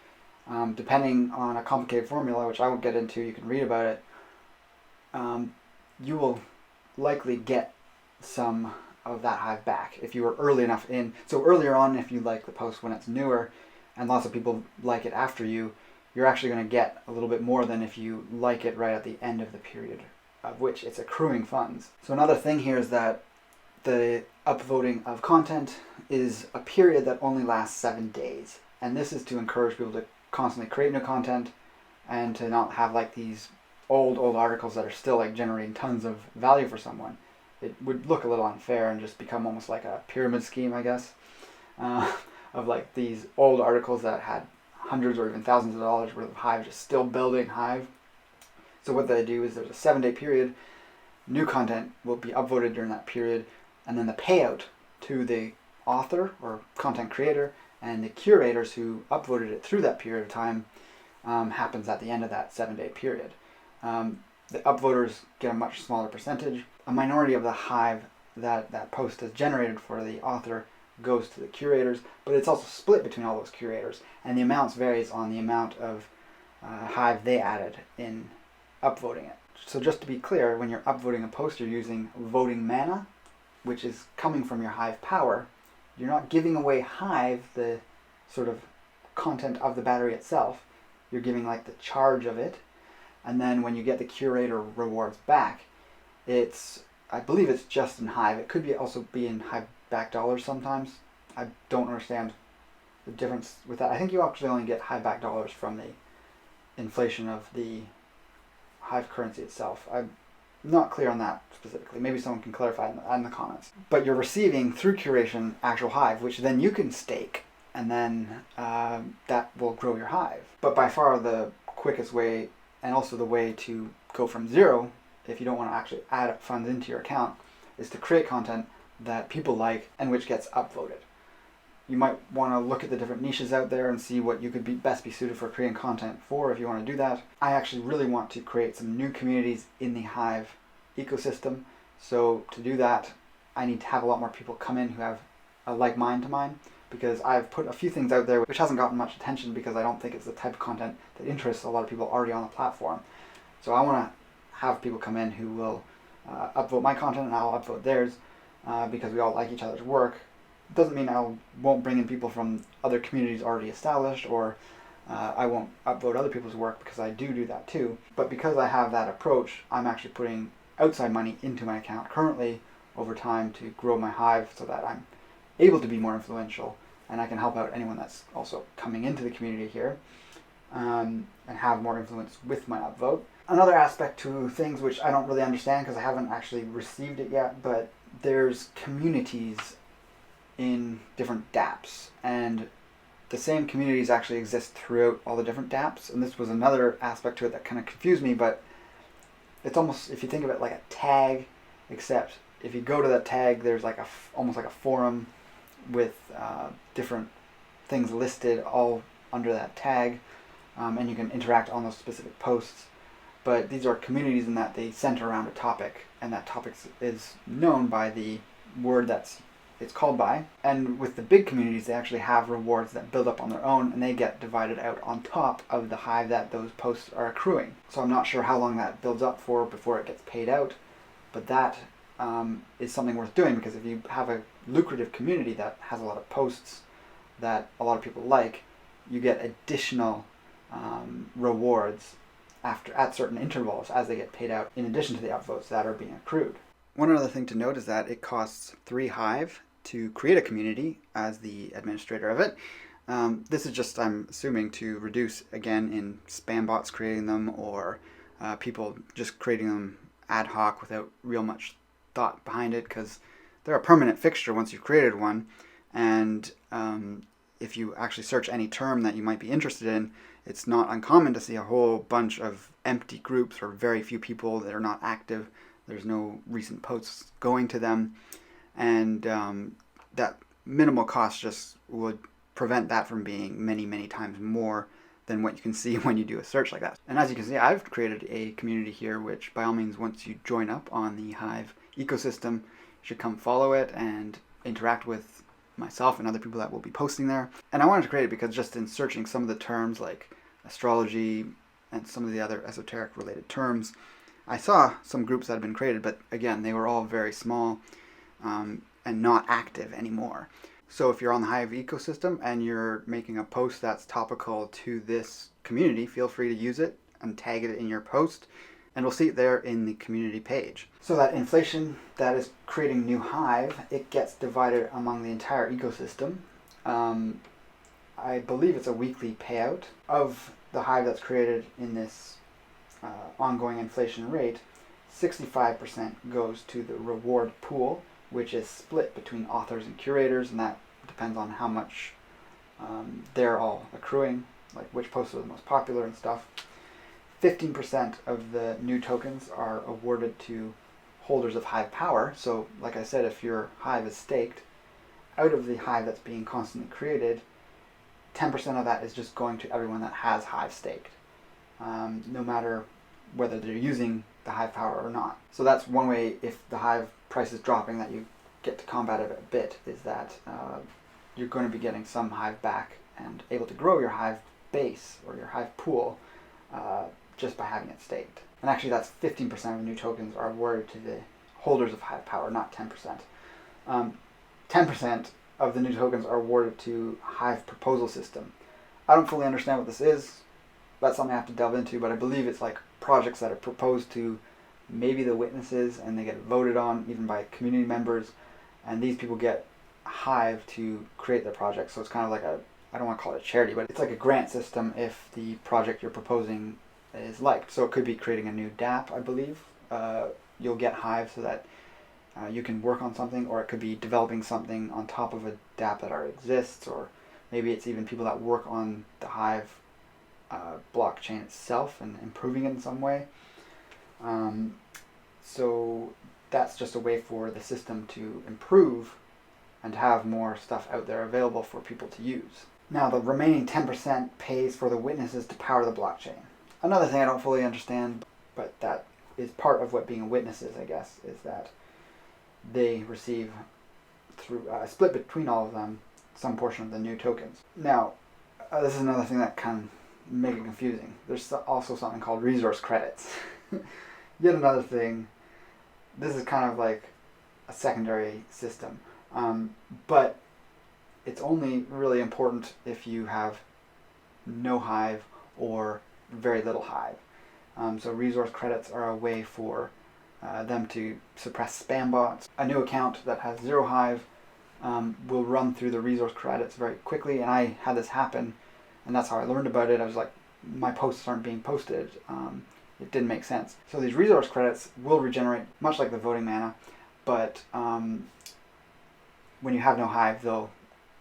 S1: depending on a complicated formula, which I won't get into, you can read about it, you will likely get some of that Hive back if you were early enough in. So earlier on, if you like the post when it's newer and lots of people like it after you, you're actually going to get a little bit more than if you like it right at the end of the period of which it's accruing funds. So another thing here is that the upvoting of content is a period that only lasts 7 days. And this is to encourage people to constantly create new content and to not have like these old articles that are still like generating tons of value for someone. It would look a little unfair and just become almost like a pyramid scheme, I guess, of like these old articles that had hundreds or even thousands of dollars worth of Hive just still building Hive. So what they do is there's a 7-day period, new content will be upvoted during that period, and then the payout to the author or content creator and the curators who upvoted it through that period of time happens at the end of that 7-day period. The upvoters get a much smaller percentage. A minority of the Hive that post has generated for the author goes to the curators, but it's also split between all those curators, and the amounts varies on the amount of Hive they added in upvoting it. So just to be clear, when you're upvoting a post, you're using voting mana, which is coming from your Hive power. You're not giving away Hive, the sort of content of the battery itself. You're giving like the charge of it, and then when you get the curator rewards back, I believe it's just in Hive. It could also be in Hive back dollars sometimes. I don't understand the difference with that. I think you actually only get Hive back dollars from the inflation of the Hive currency itself. I'm not clear on that specifically. Maybe someone can clarify in the comments. But you're receiving through curation actual Hive, which then you can stake, and then that will grow your Hive. But by far the quickest way, and also the way to go from zero, if you don't want to actually add funds into your account, is to create content that people like and which gets upvoted. You might want to look at the different niches out there and see what you could best be suited for creating content for if you want to do that. I actually really want to create some new communities in the Hive ecosystem. So to do that, I need to have a lot more people come in who have a like mind to mine, because I've put a few things out there which hasn't gotten much attention because I don't think it's the type of content that interests a lot of people already on the platform. So I want to have people come in who will upvote my content and I'll upvote theirs because we all like each other's work. Doesn't mean I won't bring in people from other communities already established, or I won't upvote other people's work, because I do that too. But because I have that approach, I'm actually putting outside money into my account currently over time to grow my Hive so that I'm able to be more influential and I can help out anyone that's also coming into the community here and have more influence with my upvote. Another aspect to things which I don't really understand because I haven't actually received it yet, but there's communities in different dApps, and the same communities actually exist throughout all the different dApps, and this was another aspect to it that kind of confused me. But it's almost, if you think of it like a tag, except if you go to that tag, there's like almost like a forum with different things listed all under that tag, and you can interact on those specific posts. But these are communities in that they center around a topic, and that topic is known by the word it's called by. And with the big communities, they actually have rewards that build up on their own, and they get divided out on top of the Hive that those posts are accruing. So I'm not sure how long that builds up for before it gets paid out, but that is something worth doing, because if you have a lucrative community that has a lot of posts that a lot of people like, you get additional rewards at certain intervals as they get paid out, in addition to the upvotes that are being accrued. One other thing to note is that it costs 3 Hive to create a community as the administrator of it. This is just, I'm assuming, to reduce, again, in spam bots creating them, or people just creating them ad hoc without real much thought behind it, because they're a permanent fixture once you've created one. And if you actually search any term that you might be interested in, it's not uncommon to see a whole bunch of empty groups or very few people that are not active. There's no recent posts going to them, and that minimal cost just would prevent that from being many, many times more than what you can see when you do a search like that. And as you can see, I've created a community here, which by all means, once you join up on the Hive ecosystem, you should come follow it and interact with myself and other people that will be posting there. And I wanted to create it because just in searching some of the terms like astrology and some of the other esoteric related terms, I saw some groups that had been created, but again, they were all very small and not active anymore. So if you're on the Hive ecosystem and you're making a post that's topical to this community, feel free to use it and tag it in your post, and we'll see it there in the community page. So that inflation that is creating new Hive, it gets divided among the entire ecosystem. I believe it's a weekly payout of the Hive that's created in this ongoing inflation rate. 65% goes to the reward pool, which is split between authors and curators, and that depends on how much they're all accruing, like which posts are the most popular and stuff. 15% of the new tokens are awarded to holders of Hive power. So like I said, if your Hive is staked, out of the Hive that's being constantly created, 10% of that is just going to everyone that has Hive staked, no matter whether they're using the Hive power or not. So that's one way, if the Hive price is dropping, that you get to combat it a bit, is that you're going to be getting some Hive back and able to grow your Hive base or your Hive pool just by having it staked. And actually that's 15% of new tokens are awarded to the holders of Hive power, not 10%. 10% of the new tokens are awarded to Hive proposal system. I don't fully understand what this is. That's something I have to delve into, but I believe it's like projects that are proposed to maybe the witnesses, and they get voted on even by community members, and these people get Hive to create their project. So it's kind of like a I don't want to call it a charity, but it's like a grant system if the project you're proposing is liked. So it could be creating a new dApp, I believe. You'll get Hive so that you can work on something, or it could be developing something on top of a dApp that already exists, or maybe it's even people that work on the Hive blockchain itself and improving it in some way. So that's just a way for the system to improve and to have more stuff out there available for people to use. Now the remaining 10% pays for the witnesses to power the blockchain. Another thing I don't fully understand, but that is part of what being a witness is, I guess, is that they receive, through split between all of them, some portion of the new tokens. Now, this is another thing that can make it confusing. There's also something called resource credits. Yet another thing. This is kind of like a secondary system, but it's only really important if you have no Hive or very little Hive. So resource credits are a way for them to suppress spam bots. A new account that has 0 Hive will run through the resource credits very quickly, and I had this happen, and that's how I learned about it. I was like, my posts aren't being posted. It didn't make sense. So these resource credits will regenerate, much like the voting mana, but when you have no Hive, they'll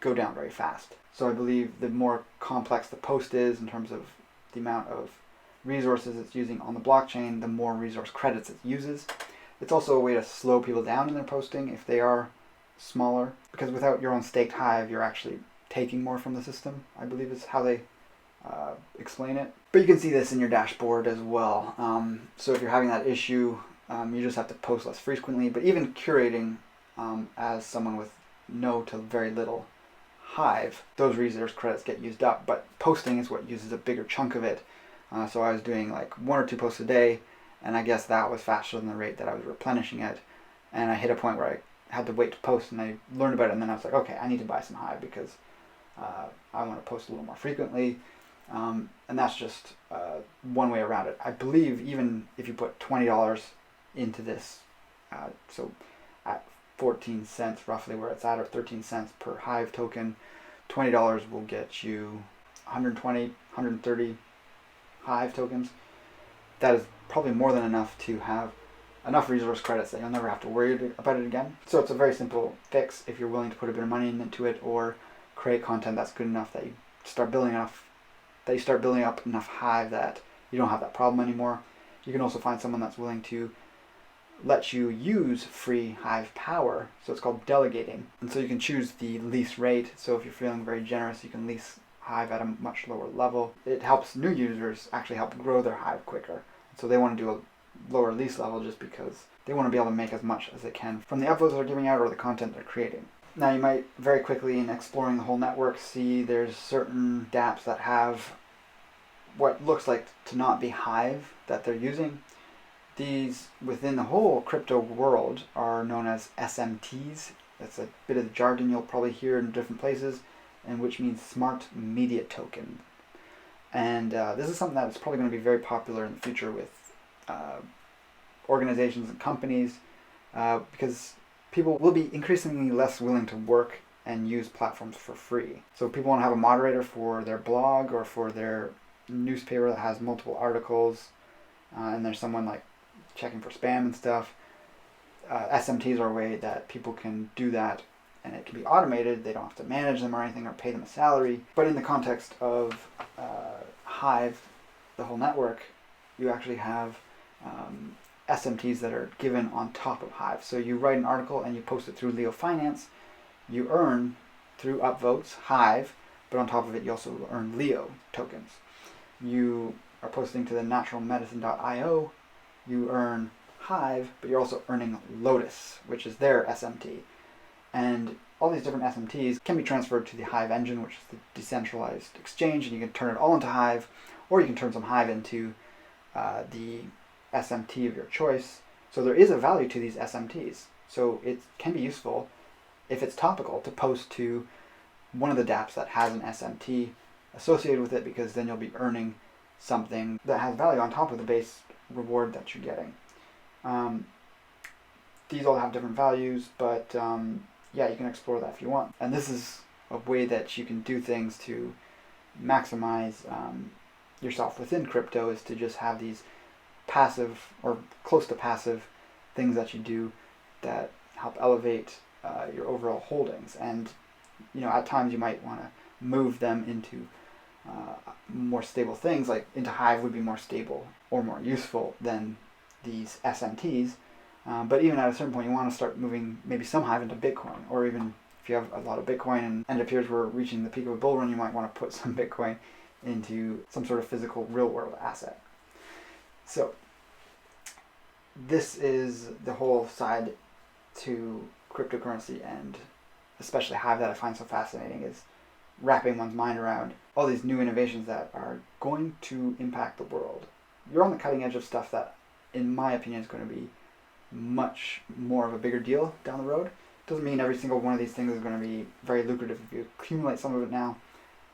S1: go down very fast. So I believe the more complex the post is in terms of the amount of resources it's using on the blockchain, the more resource credits it uses. It's also a way to slow people down in their posting if they are smaller, because without your own staked Hive, you're actually taking more from the system, I believe is how they explain it. But you can see this in your dashboard as well. So if you're having that issue, you just have to post less frequently. But even curating as someone with no to very little Hive, those resource credits get used up. But posting is what uses a bigger chunk of it. So I was doing like 1 or 2 posts a day, and I guess that was faster than the rate that I was replenishing it. And I hit a point where I had to wait to post, and I learned about it, and then I was like, okay, I need to buy some Hive because I want to post a little more frequently. And that's just one way around it. I believe even if you put $20 into this, so at 14 cents roughly where it's at, or 13 cents per Hive token, $20 will get you 120, 130 Hive tokens. That is probably more than enough to have enough resource credits that you'll never have to worry about it again. So it's a very simple fix if you're willing to put a bit of money into it, or create content that's good enough that you start building up enough Hive that you don't have that problem anymore. You can also find someone that's willing to let you use free Hive power, so it's called delegating. And so you can choose the lease rate, so if you're feeling very generous, you can lease Hive at a much lower level. It helps new users actually help grow their Hive quicker. So they want to do a lower lease level just because they want to be able to make as much as they can from the upvotes they're giving out or the content they're creating. Now you might very quickly, in exploring the whole network, see there's certain dApps that have what looks like to not be Hive that they're using. These, within the whole crypto world, are known as SMTs. That's a bit of the jargon you'll probably hear in different places, and which means Smart Media Token. And this is something that's probably going to be very popular in the future with organizations and companies, because people will be increasingly less willing to work and use platforms for free. So people want to have a moderator for their blog or for their newspaper that has multiple articles, and there's someone like checking for spam and stuff. SMTs are a way that people can do that, and it can be automated. They don't have to manage them or anything or pay them a salary. But in the context of Hive, the whole network, you actually have SMTs that are given on top of Hive. So you write an article and you post it through Leo Finance. You earn through upvotes Hive, but on top of it you also earn Leo tokens. You are posting to the naturalmedicine.io. You earn Hive, but you're also earning Lotus, which is their SMT. And all these different SMTs can be transferred to the Hive engine, which is the decentralized exchange, and you can turn it all into Hive, or you can turn some Hive into the SMT of your choice. So there is a value to these SMTs. So it can be useful, if it's topical, to post to one of the dApps that has an SMT associated with it, because then you'll be earning something that has value on top of the base reward that you're getting. These all have different values, but yeah, you can explore that if you want. And this is a way that you can do things to maximize yourself within crypto is to just have these passive or close to passive things that you do that help elevate your overall holdings. And at times you might want to move them into more stable things, like into Hive would be more stable or more useful than these SMTs. But even at a certain point, you want to start moving maybe some Hive into Bitcoin, or even if you have a lot of Bitcoin and it appears we're reaching the peak of a bull run, you might want to put some Bitcoin into some sort of physical real-world asset. So this is the whole side to cryptocurrency, and especially Hive, that I find so fascinating, is wrapping one's mind around all these new innovations that are going to impact the world. You're on the cutting edge of stuff that, in my opinion, is going to be much more of a bigger deal down the road. Doesn't mean every single one of these things is going to be very lucrative if you accumulate some of it now,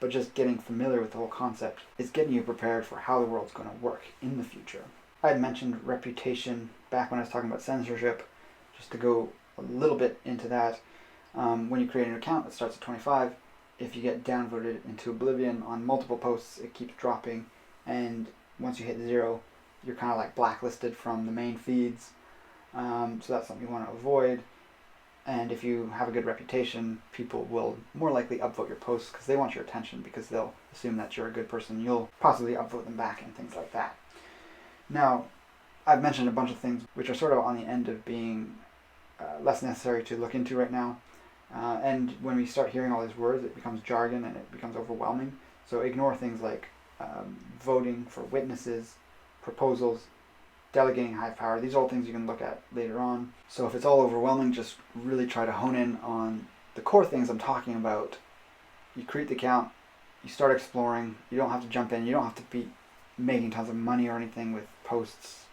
S1: but just getting familiar with the whole concept is getting you prepared for how the world's going to work in the future. I had mentioned reputation back when I was talking about censorship. Just to go a little bit into that, when you create an account that starts at 25, if you get downvoted into oblivion on multiple posts, it keeps dropping, and once you hit 0, you're kind of like blacklisted from the main feeds. So that's something you want to avoid. And if you have a good reputation, people will more likely upvote your posts because they want your attention, because they'll assume that you're a good person. You'll possibly upvote them back and things like that. Now, I've mentioned a bunch of things which are sort of on the end of being less necessary to look into right now. And when we start hearing all these words, it becomes jargon and it becomes overwhelming. So ignore things like voting for witnesses, proposals, delegating Hive power. These are all things you can look at later on. So if it's all overwhelming, just really try to hone in on the core things I'm talking about. You create the account, you start exploring. You don't have to jump in. You don't have to be making tons of money or anything with posts.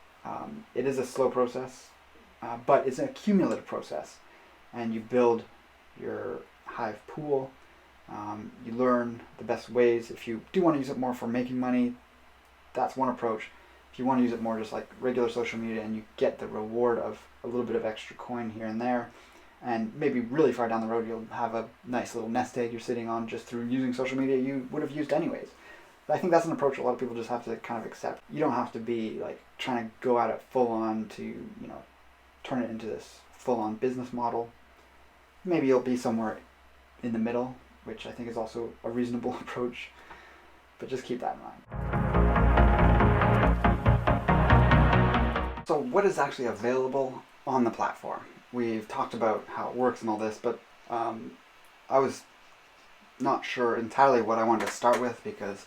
S1: It is a slow process, but it's an accumulative process. And you build your Hive pool. You learn the best ways. If you do want to use it more for making money, that's one approach. If you want to use it more just like regular social media and you get the reward of a little bit of extra coin here and there, and maybe really far down the road you'll have a nice little nest egg you're sitting on just through using social media you would have used anyways. But I think that's an approach a lot of people just have to kind of accept. You don't have to be like trying to go at it full on to, turn it into this full on business model. Maybe you'll be somewhere in the middle, which I think is also a reasonable approach, but just keep that in mind. So what is actually available on the platform? We've talked about how it works and all this, but I was not sure entirely what I wanted to start with, because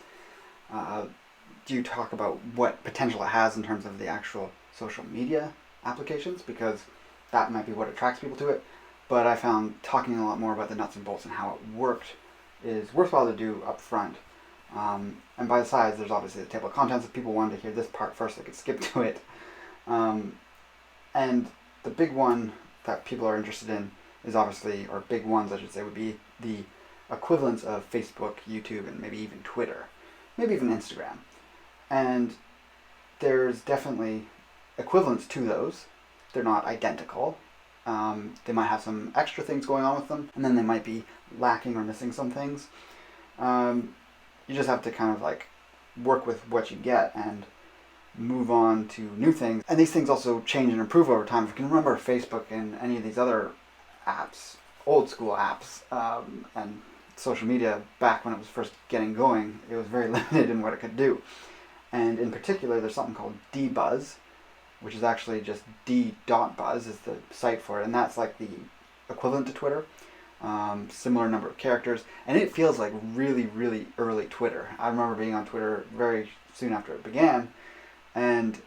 S1: do you talk about what potential it has in terms of the actual social media applications, because that might be what attracts people to it. But I found talking a lot more about the nuts and bolts and how it worked is worthwhile to do up front. And by the sides, there's obviously the table of contents. If people wanted to hear this part first, they could skip to it. And the big one that people are interested in is obviously, or big ones I should say, would be the equivalents of Facebook, YouTube, and maybe even Twitter, maybe even Instagram. And there's definitely equivalents to those. They're not identical. They might have some extra things going on with them, and then they might be lacking or missing some things. You just have to kind of like work with what you get and move on to new things. And these things also change and improve over time. If you can remember Facebook and any of these other apps, old school apps, and social media back when it was first getting going, it was very limited in what it could do. And in particular, there's something called dBuzz, which is actually just d.buzz is the site for it, and that's like the equivalent to Twitter. Similar number of characters, and it feels like really, really early Twitter. I remember being on Twitter very soon after it began, and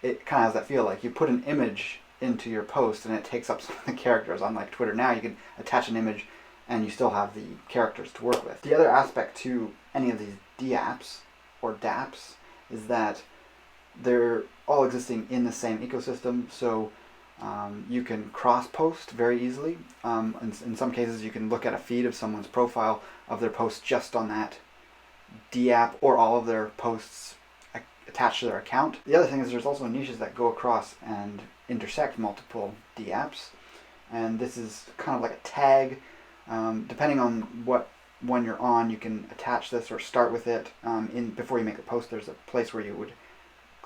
S1: it kind of has that feel like you put an image into your post and it takes up some of the characters. Unlike Twitter now, you can attach an image and you still have the characters to work with. The other aspect to any of these dApps or dApps is that they're all existing in the same ecosystem, so you can cross-post very easily. In some cases, you can look at a feed of someone's profile of their posts just on that dApp, or all of their posts attached to their account. The other thing is there's also niches that go across and intersect multiple dApps, and this is kind of like a tag Depending on what one you're on, you can attach this or start with it. Before you make a post, there's a place where you would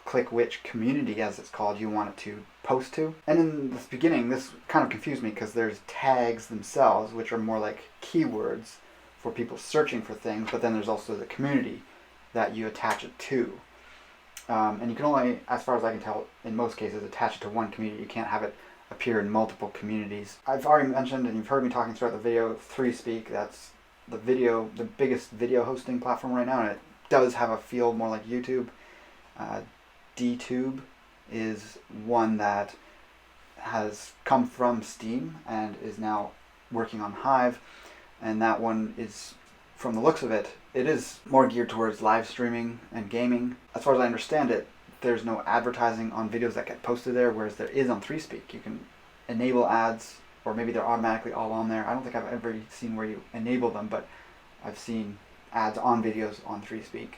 S1: click which community, as it's called, you want it to post to. And in this beginning, this kind of confused me because there's tags themselves, which are more like keywords for people searching for things, but then there's also the community that you attach it to. And you can only, as far as I can tell, in most cases, attach it to one community. You can't have it appear in multiple communities. I've already mentioned, and you've heard me talking throughout the video, ThreeSpeak. That's the biggest video hosting platform right now, and it does have a feel more like YouTube. DTube is one that has come from Steam and is now working on Hive, and that one is, from the looks of it, it is more geared towards live streaming and gaming. As far as I understand it, there's no advertising on videos that get posted there, whereas there is on ThreeSpeak. You can enable ads, or maybe they're automatically all on there. I don't think I've ever seen where you enable them, but I've seen ads on videos on ThreeSpeak.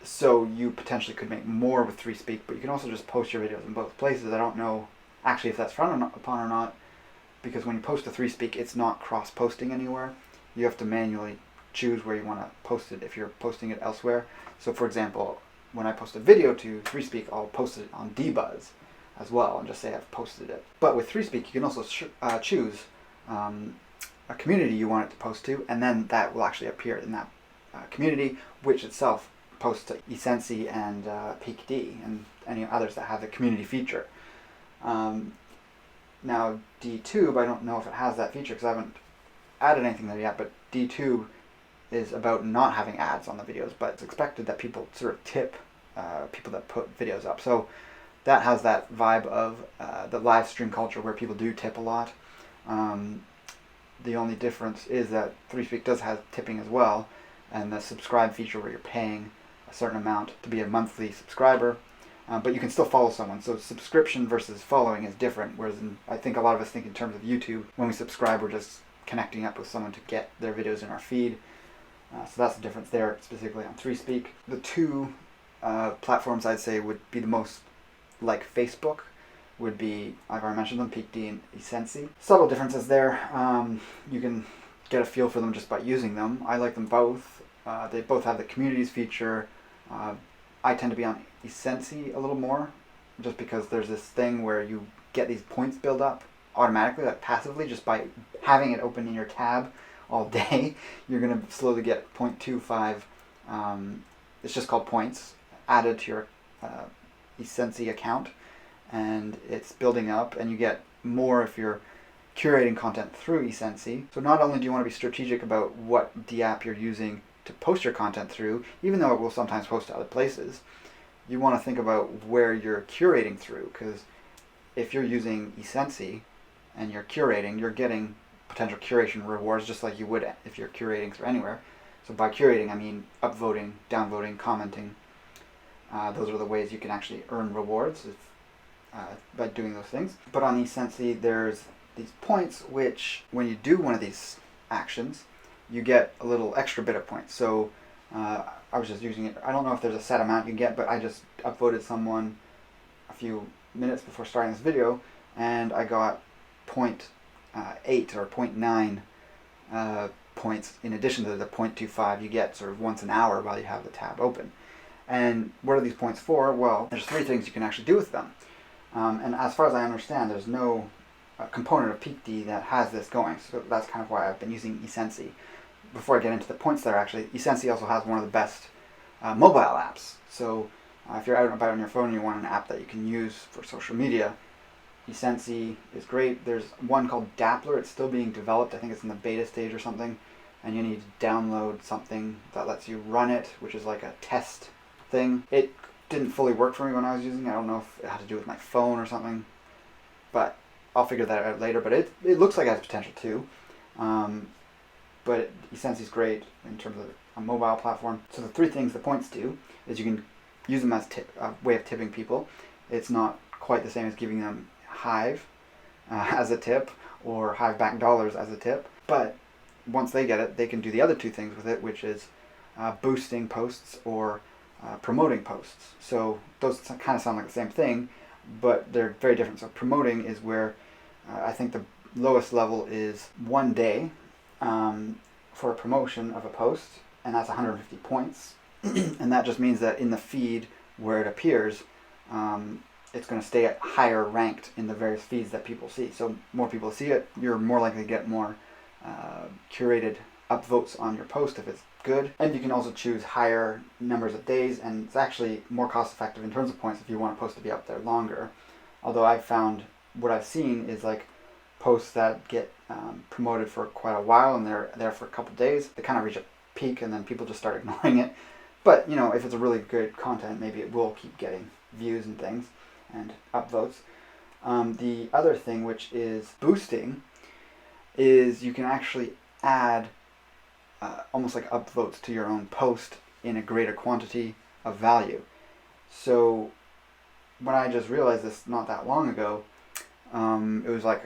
S1: So you potentially could make more with ThreeSpeak, but you can also just post your videos in both places. I don't know actually if that's frowned upon or not, because when you post to ThreeSpeak, it's not cross-posting anywhere. You have to manually choose where you want to post it if you're posting it elsewhere. So for example, when I post a video to ThreeSpeak, I'll post it on dBuzz as well and just say I've posted it. But with ThreeSpeak, you can also choose a community you want it to post to, and then that will actually appear in that community, which itself posts to Ecency and PeakD and any others that have the community feature. Now DTube, I don't know if it has that feature because I haven't added anything there yet, but DTube is about not having ads on the videos, but it's expected that people sort of tip people that put videos up. So that has that vibe of the live stream culture where people do tip a lot. The only difference is that ThreeSpeak does have tipping as well, and the subscribe feature where you're paying a certain amount to be a monthly subscriber, but you can still follow someone. So subscription versus following is different, whereas I think a lot of us think in terms of YouTube. When we subscribe, we're just connecting up with someone to get their videos in our feed. So that's the difference there, specifically on ThreeSpeak. The two platforms I'd say would be the most like Facebook would be, I've already mentioned them, PeakD and Ecency. Subtle differences there. You can get a feel for them just by using them. I like them both. They both have the communities feature. I tend to be on Ecency a little more, just because there's this thing where you get these points build up automatically, like passively, just by having it open in your tab all day. You're going to slowly get 0.25, it's just called points, added to your Ecency account, and it's building up, and you get more if you're curating content through Ecency. So not only do you want to be strategic about what dApp you're using to post your content through, even though it will sometimes post to other places, you want to think about where you're curating through, because if you're using Ecency and you're curating, you're getting potential curation rewards just like you would if you're curating through anywhere. So by curating, I mean upvoting, downvoting, commenting. Those are the ways you can actually earn rewards by doing those things. But on Ecency, there's these points which, when you do one of these actions, you get a little extra bit of points. So I was just using it. I don't know if there's a set amount you get, but I just upvoted someone a few minutes before starting this video, and I got 0.8 or 0.9 points in addition to the 0.25 you get sort of once an hour while you have the tab open. And what are these points for? Well, there's three things you can actually do with them. And as far as I understand, there's no component of PeakD that has this going, so that's kind of why I've been using Ecency. Before I get into the points there, actually, Ecency also has one of the best mobile apps. So if you're out and about on your phone and you want an app that you can use for social media, Ecency is great. There's one called Dappler. It's still being developed. I think it's in the beta stage or something, and you need to download something that lets you run it, which is like a test thing. It didn't fully work for me when I was using it. I don't know if it had to do with my phone or something, but I'll figure that out later. But it looks like it has potential too. But Ecency is great in terms of a mobile platform. So the three things the points do is you can use them as a way of tipping people. It's not quite the same as giving them Hive as a tip or Hive back dollars as a tip. But once they get it, they can do the other two things with it, which is boosting posts or promoting posts. So those kind of sound like the same thing, but they're very different. So promoting is where I think lowest level is 1 day for a promotion of a post, and that's 150 points. And that just means that in the feed where it appears, it's going to stay at higher ranked in the various feeds that people see. So more people see it, you're more likely to get more curated upvotes on your post if it's good. And you can also choose higher numbers of days, and it's actually more cost effective in terms of points if you want a post to be up there longer. Although I've found, what I've seen is like posts that get promoted for quite a while and they're there for a couple days, they kind of reach a peak and then people just start ignoring it. But you know, if it's a really good content, maybe it will keep getting views and things and upvotes. The other thing, which is boosting, is you can actually add almost like upvotes to your own post in a greater quantity of value. So when I just realized this not that long ago, it was like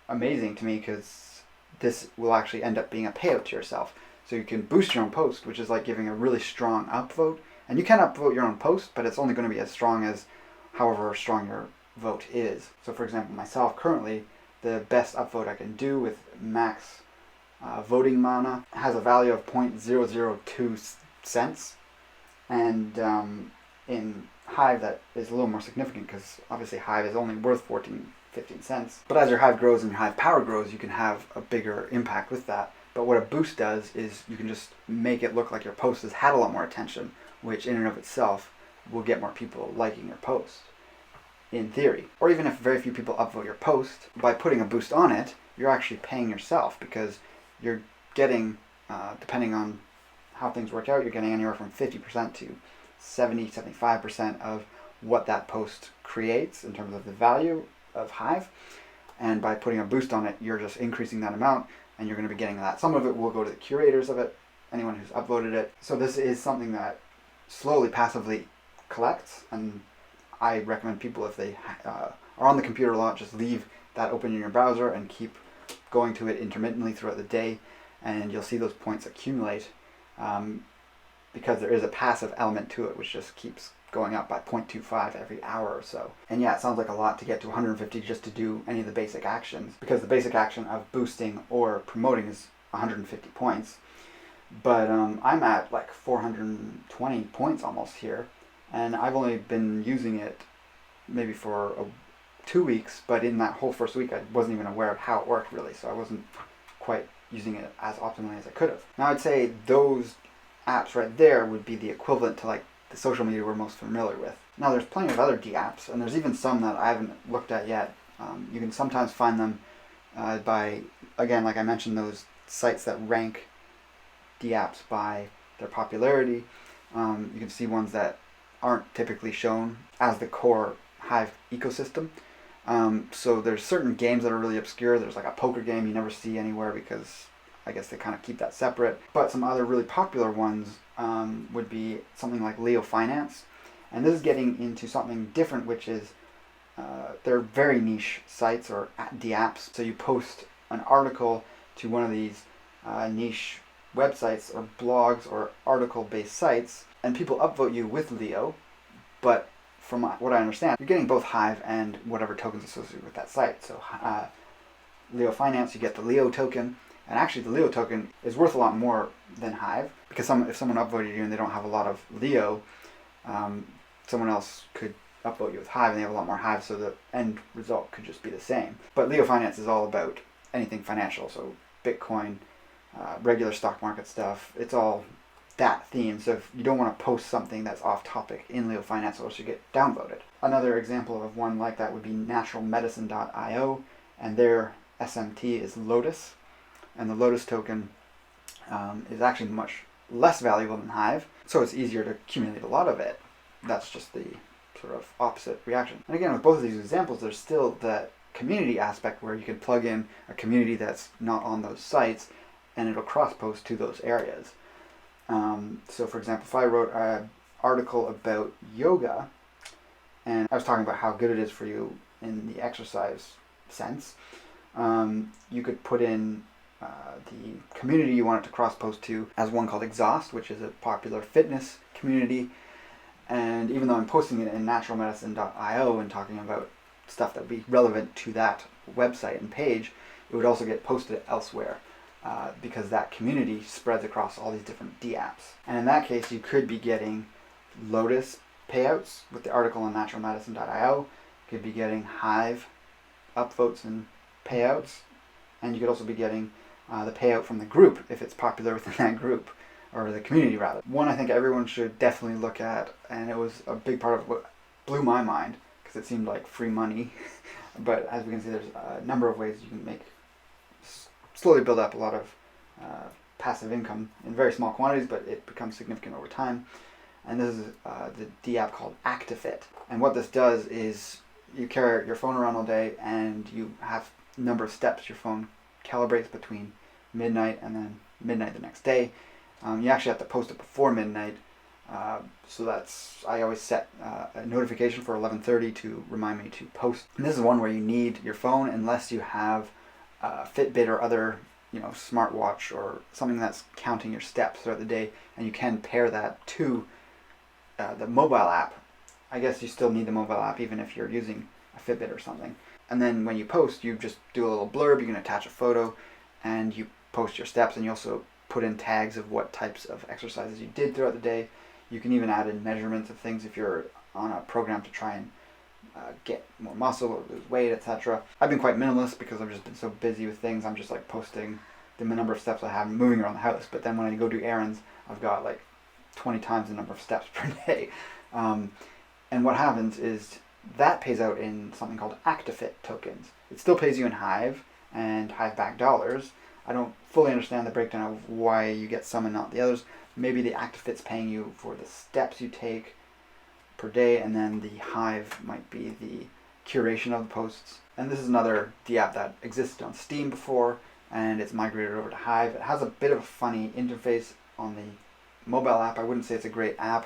S1: amazing to me, because this will actually end up being a payout to yourself. So you can boost your own post, which is like giving a really strong upvote. And you can upvote your own post, but it's only going to be as strong as however strong your vote is. So for example, myself currently, the best upvote I can do with max voting mana has a value of 0.002 cents. And in Hive that is a little more significant, because obviously Hive is only worth 15 cents. But as your Hive grows and your Hive power grows, you can have a bigger impact with that. But what a boost does is you can just make it look like your post has had a lot more attention, which in and of itself will get more people liking your post, in theory. Or even if very few people upvote your post, by putting a boost on it, you're actually paying yourself, because you're getting, depending on how things work out, you're getting anywhere from 50% to 75% of what that post creates in terms of the value of Hive. And by putting a boost on it, you're just increasing that amount, and you're going to be getting that. Some of it will go to the curators of it, anyone who's upvoted it. So this is something that slowly, passively collects, and I recommend people, if they are on the computer a lot, just leave that open in your browser and keep going to it intermittently throughout the day, and you'll see those points accumulate, because there is a passive element to it, which just keeps going up by 0.25 every hour or so. And yeah, it sounds like a lot to get to 150 just to do any of the basic actions, because the basic action of boosting or promoting is 150 points. But I'm at like 420 points almost here, and I've only been using it maybe for 2 weeks, but in that whole first week I wasn't even aware of how it worked really, so I wasn't quite using it as optimally as I could have. Now I'd say those apps right there would be the equivalent to like the social media we're most familiar with. Now there's plenty of other dApps, and there's even some that I haven't looked at yet. You can sometimes find them by, again, like I mentioned, those sites that rank dApps by their popularity. You can see ones that aren't typically shown as the core Hive ecosystem. So there's certain games that are really obscure. There's like a poker game you never see anywhere, because I guess they kind of keep that separate. But some other really popular ones would be something like Leo Finance. And this is getting into something different, which is they're very niche sites or dApps. So you post an article to one of these niche websites or blogs or article-based sites, and people upvote you with Leo, but from what I understand, you're getting both Hive and whatever tokens associated with that site. So Leo Finance, you get the Leo token, and actually the Leo token is worth a lot more than Hive, because if someone upvoted you and they don't have a lot of Leo, someone else could upvote you with Hive and they have a lot more Hive, so the end result could just be the same. But Leo Finance is all about anything financial, so Bitcoin, regular stock market stuff, it's all that theme. So if you don't want to post something that's off topic in Leo Finance, or else you get downvoted. Another example of one like that would be naturalmedicine.io, and their SMT is Lotus, and the Lotus token is actually much less valuable than Hive, so it's easier to accumulate a lot of it. That's just the sort of opposite reaction. And again, with both of these examples, there's still that community aspect where you can plug in a community that's not on those sites, and it'll cross-post to those areas. So for example, if I wrote an article about yoga, and I was talking about how good it is for you in the exercise sense, you could put in the community you want it to cross-post to as one called Exhaust, which is a popular fitness community. And even though I'm posting it in naturalmedicine.io and talking about stuff that would be relevant to that website and page, it would also get posted elsewhere because that community spreads across all these different dApps. And in that case, you could be getting Lotus payouts with the article on naturalmedicine.io. You could be getting Hive upvotes and payouts, and you could also be getting the payout from the group if it's popular within that group, or the community rather. One I think everyone should definitely look at, and it was a big part of what blew my mind because it seemed like free money. But as we can see, there's a number of ways you can slowly build up a lot of passive income in very small quantities, but it becomes significant over time. And this is the dApp called Actifit. And what this does is you carry your phone around all day, and you have a number of steps your phone calibrates between midnight and then midnight the next day. You actually have to post it before midnight. So I always set a notification for 11:30 to remind me to post. And this is one where you need your phone unless you have Fitbit or other smartwatch or something that's counting your steps throughout the day, and you can pair that to the mobile app. I guess you still need the mobile app even if you're using a Fitbit or something. And then when you post, you just do a little blurb. You can attach a photo, and you post your steps, and you also put in tags of what types of exercises you did throughout the day. You can even add in measurements of things if you're on a program to try and get more muscle or lose weight, etc. I've been quite minimalist because I've just been so busy with things. I'm just like posting the number of steps I have moving around the house. But then when I go do errands, I've got like 20 times the number of steps per day. And what happens is that pays out in something called Actifit tokens. It still pays you in Hive and Hive back dollars. I don't fully understand the breakdown of why you get some and not the others. Maybe the Actifit's paying you for the steps you take per day, and then the Hive might be the curation of the posts. And this is another dApp that existed on Steam before, and it's migrated over to Hive. It has a bit of a funny interface on the mobile app. I wouldn't say it's a great app.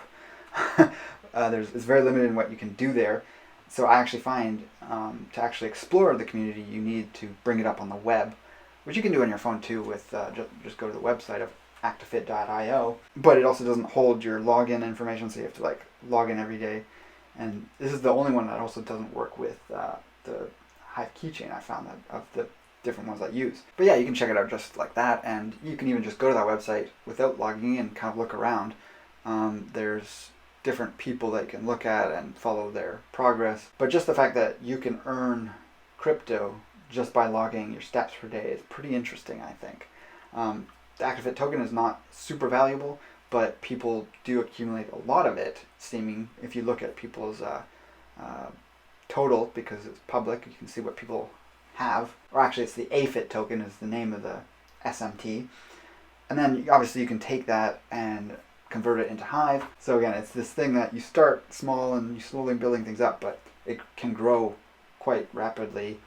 S1: It's very limited in what you can do there. So I actually find to actually explore the community, you need to bring it up on the web, which you can do on your phone too with just go to the website of actifit.io. But it also doesn't hold your login information, so you have to log in every day. And this is the only one that also doesn't work with the Hive keychain I found of the different ones I use. But yeah, you can check it out just like that, and you can even just go to that website without logging in and kind of look around. There's different people that you can look at and follow their progress. But just the fact that you can earn crypto just by logging your steps per day is pretty interesting, I think. The Actifit token is not super valuable, but people do accumulate a lot of it, seeming, if you look at people's total, because it's public, you can see what people have. Or actually, it's the AFIT token is the name of the SMT. And then obviously you can take that and convert it into Hive. So again, it's this thing that you start small and you slowly building things up, but it can grow quite rapidly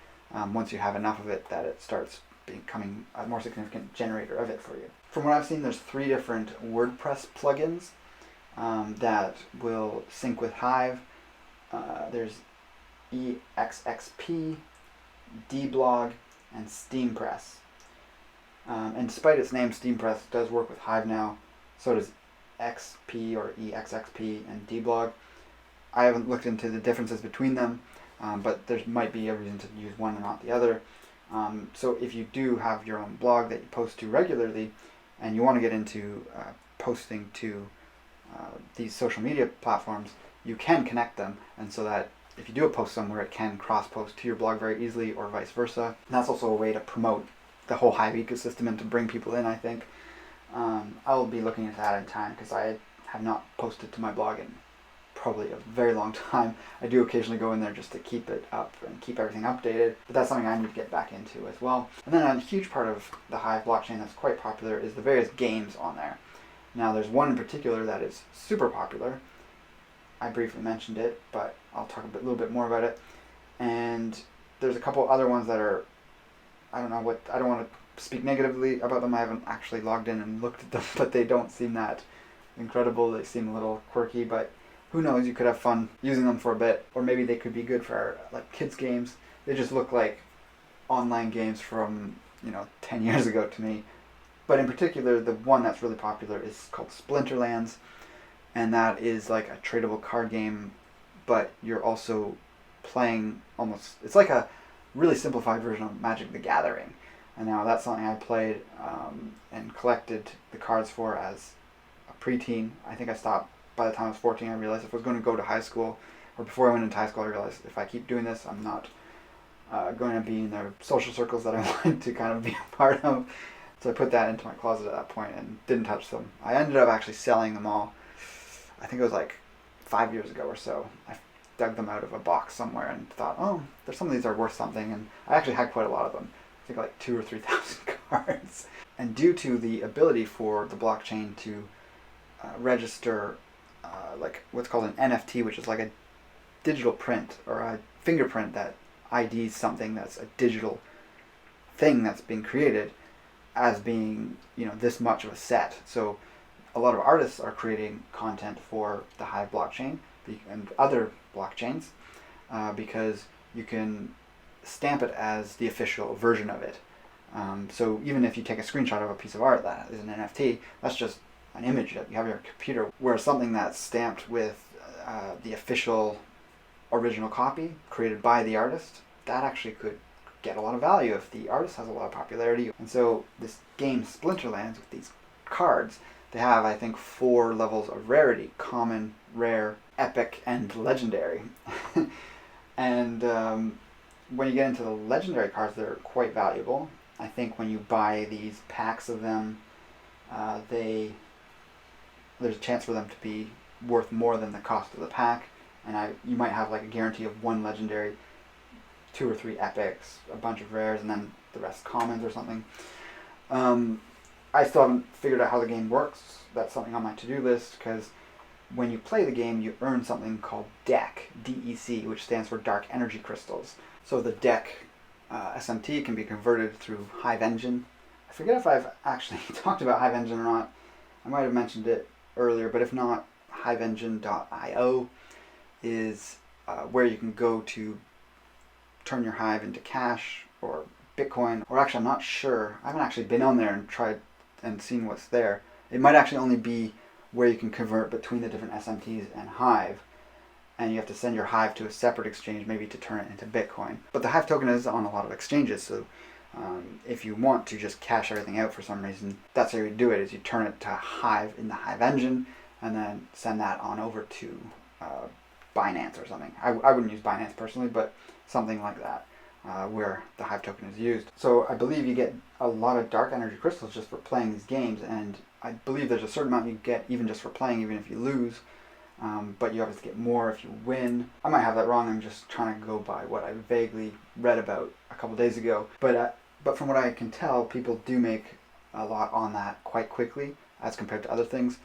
S1: once you have enough of it that it starts becoming a more significant generator of it for you. From what I've seen, there's 3 different WordPress plugins that will sync with Hive. There's EXXP, dblog, and SteamPress. And despite its name, SteamPress does work with Hive now. So does XP or EXXP and dblog. I haven't looked into the differences between them, but there might be a reason to use one and not the other. So if you do have your own blog that you post to regularly, and you want to get into posting to these social media platforms, you can connect them, and so that if you do a post somewhere, it can cross-post to your blog very easily, or vice versa. And that's also a way to promote the whole Hive ecosystem and to bring people in, I think. I'll be looking at that in time, because I have not posted to my blog in probably a very long time. I do occasionally go in there just to keep it up and keep everything updated, but that's something I need to get back into as well. And then a huge part of the Hive blockchain that's quite popular is the various games on there. Now there's one in particular that is super popular. I briefly mentioned it, but I'll talk a little bit more about it. And there's a couple other ones that are, I don't want to speak negatively about them. I haven't actually logged in and looked at them, but they don't seem that incredible. They seem a little quirky, but who knows, you could have fun using them for a bit, or maybe they could be good for kids games. They just look like online games from 10 years ago to me. But in particular, the one that's really popular is called Splinterlands, and that is like a tradable card game, but you're also playing it's like a really simplified version of Magic the Gathering. And now that's something I played and collected the cards for as a preteen. I think I stopped by the time I was 14. I realized if I was going to go to high school, or before I went into high school, I realized if I keep doing this, I'm not going to be in the social circles that I wanted to kind of be a part of. So I put that into my closet at that point and didn't touch them. I ended up actually selling them all. I think it was like 5 years ago or so. I dug them out of a box somewhere and thought, oh, there's some of these are worth something. And I actually had quite a lot of them. I think like 2,000 or 3,000 cards. And due to the ability for the blockchain to register like what's called an NFT, which is like a digital print or a fingerprint that IDs something that's a digital thing that's being created as being, this much of a set. So a lot of artists are creating content for the Hive blockchain and other blockchains because you can stamp it as the official version of it. So even if you take a screenshot of a piece of art that is an NFT, that's just an image that you have on your computer, whereas something that's stamped with the official original copy created by the artist, that actually could get a lot of value if the artist has a lot of popularity. And so this game Splinterlands, with these cards, they have, I think, 4 levels of rarity: common, rare, epic, and legendary. And when you get into the legendary cards, they're quite valuable. I think when you buy these packs of them, there's a chance for them to be worth more than the cost of the pack. And you might have like a guarantee of 1 legendary, 2 or 3 epics, a bunch of rares, and then the rest commons or something. I still haven't figured out how the game works. That's something on my to-do list, because when you play the game, you earn something called DEC, D-E-C, which stands for Dark Energy Crystals. So the DEC SMT can be converted through Hive Engine. I forget if I've actually talked about Hive Engine or not. I might have mentioned it earlier, but if not, hiveengine.io is where you can go to turn your Hive into cash or Bitcoin. Or actually, I'm not sure. I haven't actually been on there and tried and seen what's there. It might actually only be where you can convert between the different SMTs and Hive, and you have to send your Hive to a separate exchange maybe to turn it into Bitcoin. But the Hive token is on a lot of exchanges, so if you want to just cash everything out for some reason, that's how you do it, is you turn it to Hive in the Hive engine and then send that on over to Binance or something. I wouldn't use Binance personally, but something like that, where the Hive token is used. So I believe you get a lot of dark energy crystals just for playing these games, and I believe there's a certain amount you get even just for playing, even if you lose. But you obviously get more if you win. I might have that wrong. I'm just trying to go by what I vaguely read about a couple days ago. But from what I can tell, people do make a lot on that quite quickly as compared to other things.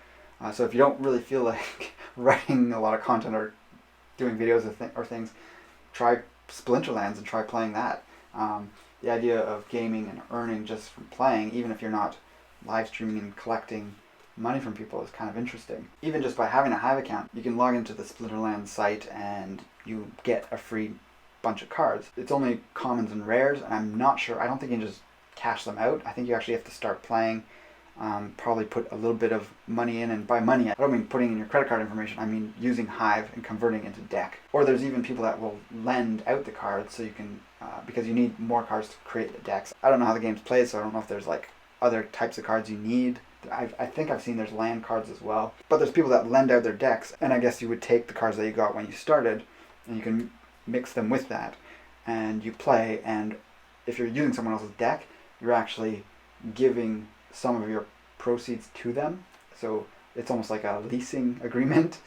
S1: So if you don't really feel like writing a lot of content or doing videos or things, try Splinterlands and try playing that. The idea of gaming and earning just from playing, even if you're not live streaming and collecting money from people, is kind of interesting. Even just by having a Hive account, you can log into the Splinterlands site and you get a free bunch of cards. It's only commons and rares, and I'm not sure, I don't think you can just cash them out. I think you actually have to start playing, probably put a little bit of money in, and by money I don't mean putting in your credit card information, I mean using Hive and converting into DEC. Or there's even people that will lend out the cards so you can, because you need more cards to create the decks. I don't know how the game's played, so I don't know if there's like other types of cards you need. I think I've seen there's land cards as well. But there's people that lend out their decks, and I guess you would take the cards that you got when you started, and you can mix them with that, and you play, and if you're using someone else's deck, you're actually giving some of your proceeds to them. So it's almost like a leasing agreement,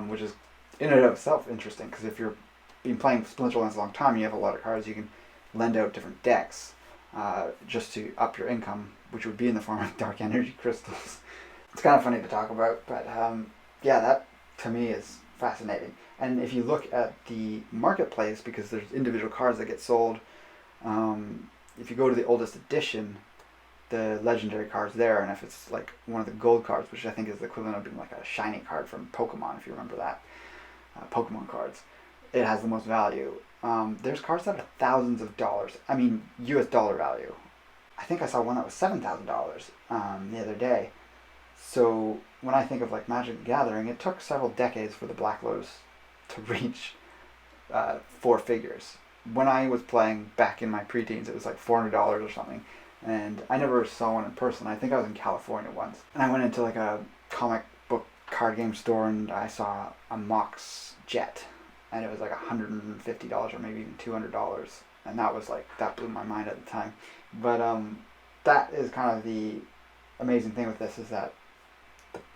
S1: which is in and of itself interesting, because if you've been playing Splinterlands a long time, you have a lot of cards, you can lend out different decks just to up your income, which would be in the form of dark energy crystals. It's kind of funny to talk about, but yeah, that to me is fascinating. And if you look at the marketplace, because there's individual cards that get sold, if you go to the oldest edition, the legendary card's there, and if it's like one of the gold cards, which I think is the equivalent of being like a shiny card from Pokemon, if you remember that, Pokemon cards, it has the most value. There's cards that are thousands of dollars. I mean, US dollar value. I think I saw one that was $7,000 the other day. So when I think of like Magic the Gathering, it took several decades for the Black Lotus to reach 4 figures. when I was playing back in my preteens, it was like $400 or something. And I never saw one in person. I think I was in California once. And I went into like a comic book card game store and I saw a Mox Jet. And it was like $150 or maybe even $200. And that blew my mind at the time. But that is kind of the amazing thing with this, is that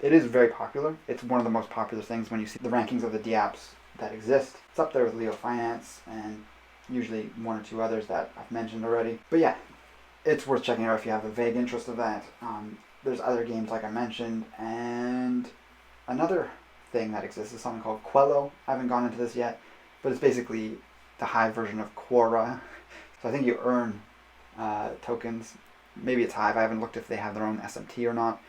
S1: it is very popular. It's one of the most popular things when you see the rankings of the dApps that exist. It's up there with Leo Finance and usually one or two others that I've mentioned already. But yeah, it's worth checking out if you have a vague interest of that. There's other games like I mentioned, and another thing that exists is something called Quello. I haven't gone into this yet, but it's basically the Hive version of Quora. So I think you earn tokens. Maybe it's Hive. I haven't looked if they have their own SMT or not.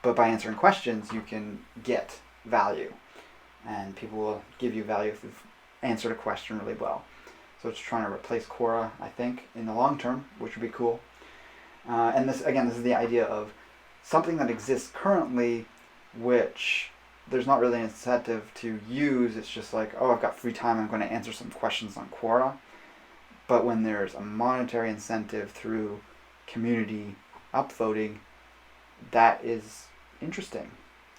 S1: But by answering questions, you can get value. And people will give you value if you've answered a question really well. So it's trying to replace Quora, I think, in the long term, which would be cool. And this is the idea of something that exists currently, which there's not really an incentive to use. It's just like, oh, I've got free time, I'm going to answer some questions on Quora. But when there's a monetary incentive through community upvoting, that is interesting.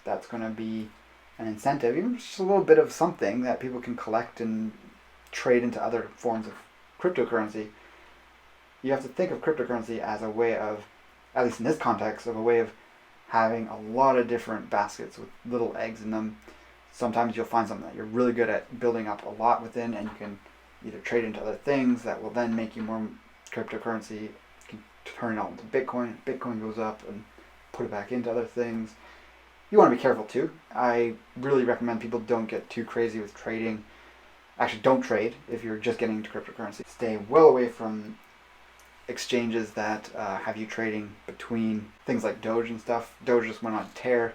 S1: That's going to be an incentive, even just a little bit of something that people can collect and trade into other forms of cryptocurrency. You have to think of cryptocurrency as a way of, at least in this context, of a way of having a lot of different baskets with little eggs in them. Sometimes you'll find something that you're really good at building up a lot within, and you can either trade into other things that will then make you more cryptocurrency. You can turn it all into Bitcoin. Bitcoin goes up and put it back into other things. You want to be careful too. I really recommend people don't get too crazy with trading. Actually, don't trade if you're just getting into cryptocurrency. Stay well away from exchanges that have you trading between things like Doge and stuff. Doge just went on a tear.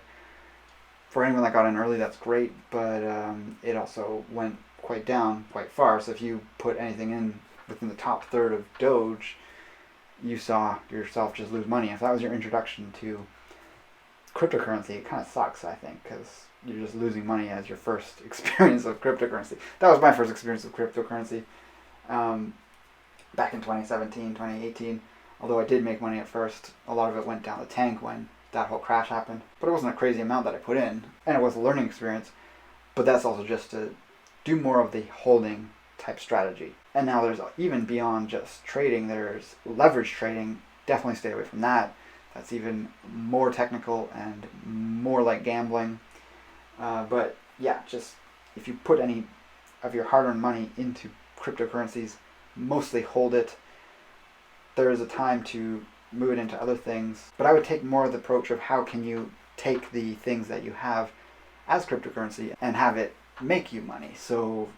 S1: For anyone that got in early, that's great, but it also went quite down quite far. So if you put anything in within the top third of Doge, you saw yourself just lose money. If that was your introduction to cryptocurrency, it kind of sucks, I think, because you're just losing money as your first experience of cryptocurrency. That was my first experience with cryptocurrency back in 2017, 2018. Although I did make money at first, a lot of it went down the tank when that whole crash happened. But it wasn't a crazy amount that I put in, and it was a learning experience. But that's also just to do more of the holding type strategy. And now there's even beyond just trading, there's leverage trading. Definitely stay away from that. That's even more technical and more like gambling. But yeah, just if you put any of your hard-earned money into cryptocurrencies, mostly hold it. There is a time to move it into other things. But I would take more of the approach of how can you take the things that you have as cryptocurrency and have it make you money. So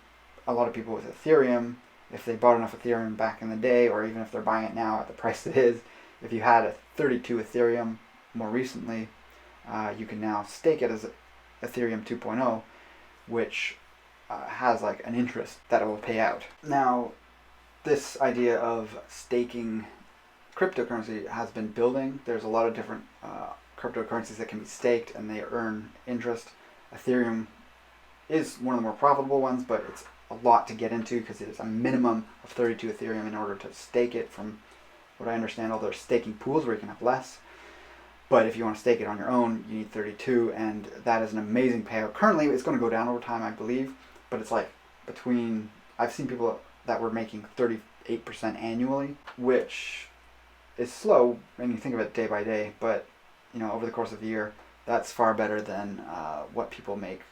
S1: a lot of people with Ethereum, if they bought enough Ethereum back in the day, or even if they're buying it now at the price it is, if you had a 32 Ethereum more recently, you can now stake it as Ethereum 2.0, which has like an interest that it will pay out. Now, this idea of staking cryptocurrency has been building. There's a lot of different cryptocurrencies that can be staked and they earn interest. Ethereum is one of the more profitable ones, but it's a lot to get into because it's a minimum of 32 Ethereum in order to stake it. From what I understand, although there's staking pools where you can have less. But if you want to stake it on your own, you need 32, and that is an amazing payout. Currently, it's going to go down over time, I believe, but it's like between, I've seen people that were making 38% annually, which is slow when you think of it day by day, but you know, over the course of the year, that's far better than what people make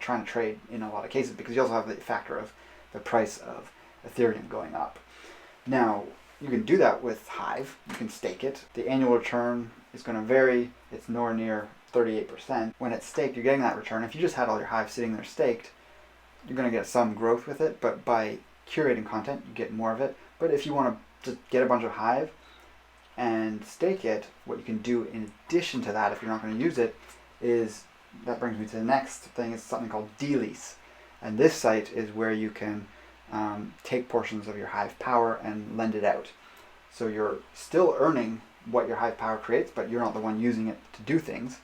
S1: trying to trade in a lot of cases, because you also have the factor of the price of Ethereum going up. Now, you can do that with Hive. You can stake it. The annual return is going to vary. It's nowhere near 38%. When it's staked, you're getting that return. If you just had all your Hive sitting there staked, you're going to get some growth with it, but by curating content, you get more of it. But if you want to just get a bunch of Hive and stake it, what you can do in addition to that, if you're not going to use it, is, that brings me to the next thing, is something called dLease. And this site is where you can take portions of your Hive power and lend it out. So you're still earning what your Hive power creates, but you're not the one using it to do things.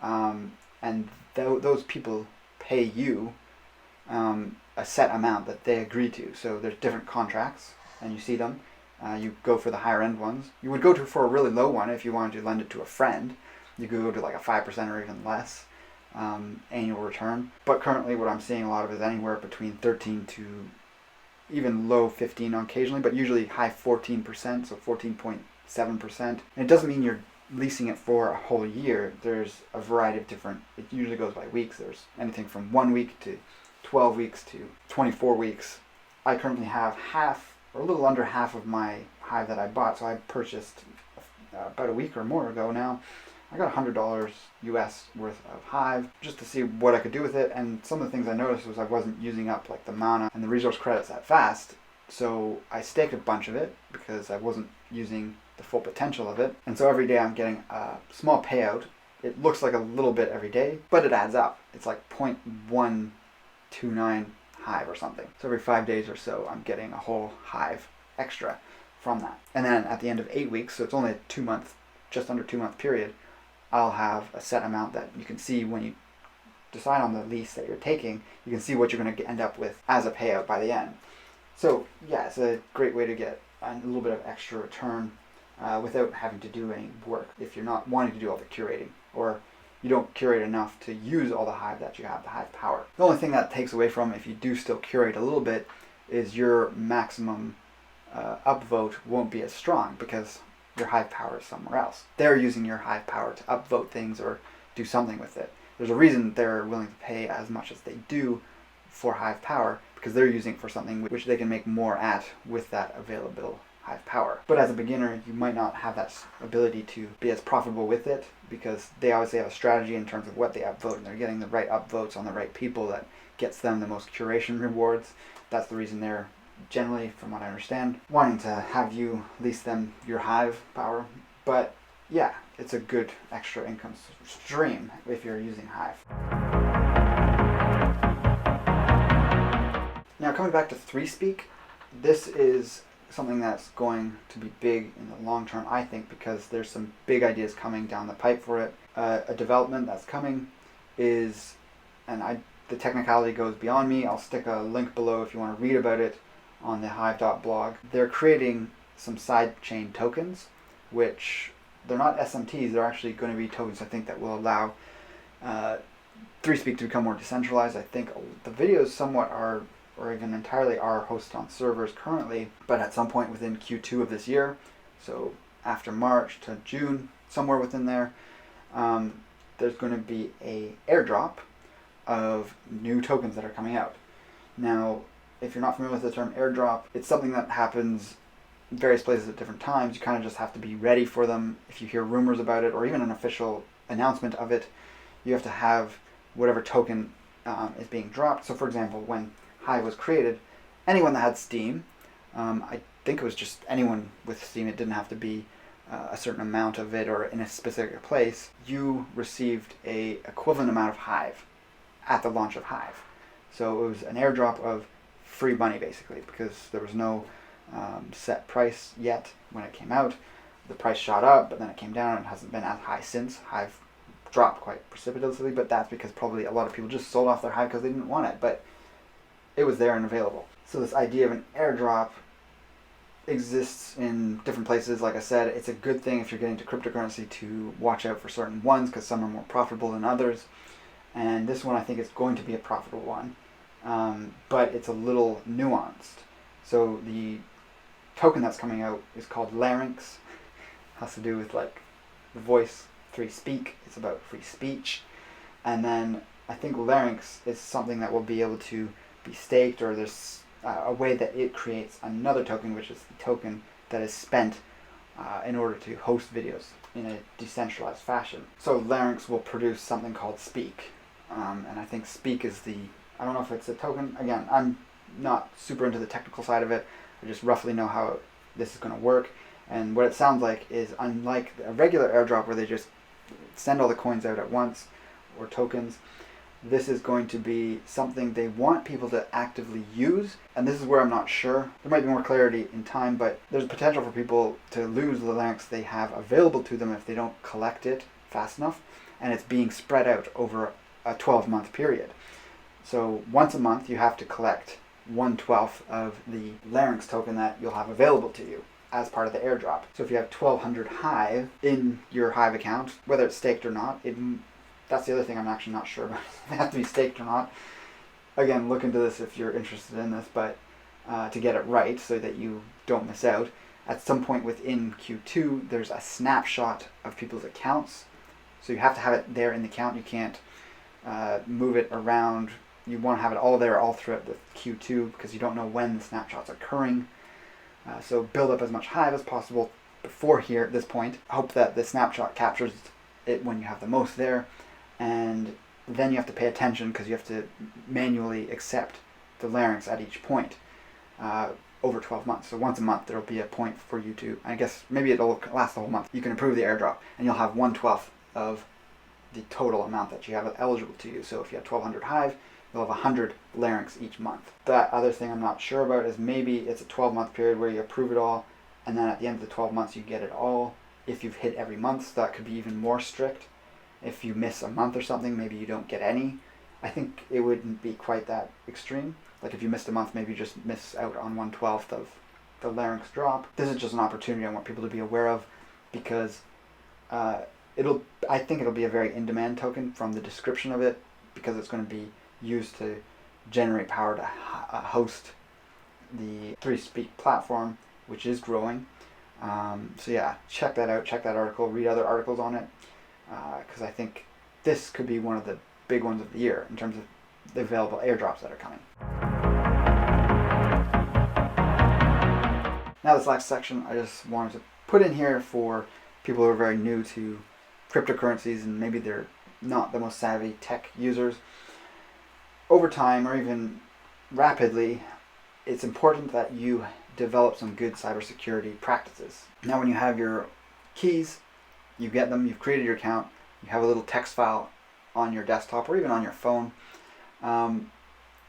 S1: And those people pay you a a set amount that they agree to. So there's different contracts, and you see them. You go for the higher end ones. You would go for a really low one if you wanted to lend it to a friend. You could go to like a 5% or even less annual return. But currently what I'm seeing a lot of is anywhere between 13 to even low 15 occasionally, but usually high 14%, so 14.7%. And it doesn't mean you're leasing it for a whole year. There's a variety of different, it usually goes by weeks. There's anything from 1 week to 12 weeks to 24 weeks. I currently have half, or a little under half of my hive that I bought. So I purchased about a week or more ago now. I got $100 US worth of hive just to see what I could do with it. And some of the things I noticed was I wasn't using up like the mana and the resource credits that fast. So I staked a bunch of it because I wasn't using the full potential of it. And so every day I'm getting a small payout. It looks like a little bit every day, but it adds up. It's like 0.129 hive or something. So every 5 days or so I'm getting a whole hive extra from that. And then at the end of 8 weeks, so it's only a 2 month, just under 2 month period, I'll have a set amount that you can see when you decide on the lease that you're taking. You can see what you're going to end up with as a payout by the end. So yeah, it's a great way to get a little bit of extra return without having to do any work if you're not wanting to do all the curating, or you don't curate enough to use all the hive that you have, the hive power. The only thing that takes away from if you do still curate a little bit is your maximum upvote won't be as strong because your hive power is somewhere else. They're using your hive power to upvote things or do something with it. There's a reason they're willing to pay as much as they do for hive power, because they're using it for something which they can make more at with that available hive power. But as a beginner, you might not have that ability to be as profitable with it, because they obviously have a strategy in terms of what they upvote, and they're getting the right upvotes on the right people that gets them the most curation rewards. That's the reason they're generally, from what I understand, wanting to have you lease them your hive power. But yeah, it's a good extra income stream if you're using hive. Now coming back to 3Speak, this is something that's going to be big in the long term, I think, because there's some big ideas coming down the pipe for it. A development that's coming is, and the technicality goes beyond me, I'll stick a link below if you want to read about it on the hive.blog. They're creating some sidechain tokens, which they're not SMTs, they're actually going to be tokens, I think, that will allow 3Speak to become more decentralized. I think the videos somewhat are, or even entirely are, hosted on servers currently, but at some point within Q2 of this year, so after March to June, somewhere within there, there's going to be a airdrop of new tokens that are coming out. Now, if you're not familiar with the term airdrop, it's something that happens in various places at different times. You kind of just have to be ready for them. If you hear rumors about it, or even an official announcement of it, you have to have whatever token is being dropped. So for example, when Hive was created, anyone that had Steam, I think it was just anyone with Steam, it didn't have to be a certain amount of it or in a specific place, you received a equivalent amount of Hive at the launch of Hive. So it was an airdrop of free money, basically, because there was no set price yet when it came out. The price shot up, but then it came down and it hasn't been as high since. Hive dropped quite precipitously, but that's because probably a lot of people just sold off their Hive because they didn't want it, but it was there and available. So this idea of an airdrop exists in different places. Like I said, it's a good thing if you're getting to cryptocurrency to watch out for certain ones, because some are more profitable than others. And this one, I think, is going to be a profitable one, but it's a little nuanced. So the token that's coming out is called LARYNX. Has to do with like the voice, 3Speak. It's about free speech. And then I think LARYNX is something that will be able to be staked, or there's a way that it creates another token, which is the token that is spent in order to host videos in a decentralized fashion. So LARYNX will produce something called Speak. And I think Speak is I don't know if it's a token. Again, I'm not super into the technical side of it. I just roughly know how this is going to work. And what it sounds like is, unlike a regular airdrop where they just send all the coins out at once, or tokens, this is going to be something they want people to actively use. And this is where I'm not sure. There might be more clarity in time, but there's potential for people to lose the LARYNX they have available to them if they don't collect it fast enough. And it's being spread out over a 12-month period. So once a month you have to collect 1/12 of the LARYNX token that you'll have available to you as part of the airdrop. So if you have 1,200 Hive in your Hive account, whether it's staked or not, that's the other thing I'm actually not sure about. If they have to be staked or not. Again, look into this if you're interested in this, but to get it right so that you don't miss out, at some point within Q2, there's a snapshot of people's accounts. So you have to have it there in the account. You can't move it around. You want to have it all there all throughout the Q2 because you don't know when the snapshot's occurring. So build up as much Hive as possible before here at this point. Hope that the snapshot captures it when you have the most there, and then you have to pay attention because you have to manually accept the LARYNX at each point over 12 months. So once a month there will be a point for you to, I guess maybe it'll last the whole month. You can approve the airdrop and you'll have 1/12 of the total amount that you have eligible to you. So if you have 1,200 Hive, you'll have 100 LARYNX each month. That other thing I'm not sure about is maybe it's a 12-month period where you approve it all, and then at the end of the 12 months you get it all. If you've hit every month, so that could be even more strict. If you miss a month or something, maybe you don't get any. I think it wouldn't be quite that extreme. Like if you missed a month, maybe you just miss out on 1/12 of the LARYNX drop. This is just an opportunity I want people to be aware of, because I think it'll be a very in-demand token from the description of it, because it's going to be used to generate power to host the 3Speak platform, which is growing. So yeah, check that out, check that article, read other articles on it, because I think this could be one of the big ones of the year in terms of the available airdrops that are coming. Now this last section I just wanted to put in here for people who are very new to cryptocurrencies and maybe they're not the most savvy tech users. Over time, or even rapidly, it's important that you develop some good cybersecurity practices. Now when you have your keys, you get them, you've created your account, you have a little text file on your desktop or even on your phone,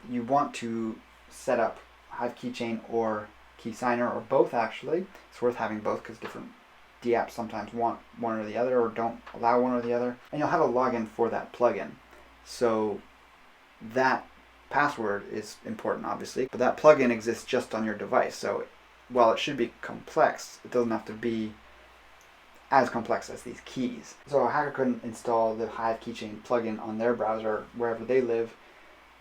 S1: you want to set up Hive Keychain or Key Signer, or both actually. It's worth having both because different dApps sometimes want one or the other or don't allow one or the other. And you'll have a login for that plugin. So that password is important, obviously, but that plugin exists just on your device. So while it should be complex, it doesn't have to be as complex as these keys. So a hacker couldn't install the Hive Keychain plugin on their browser wherever they live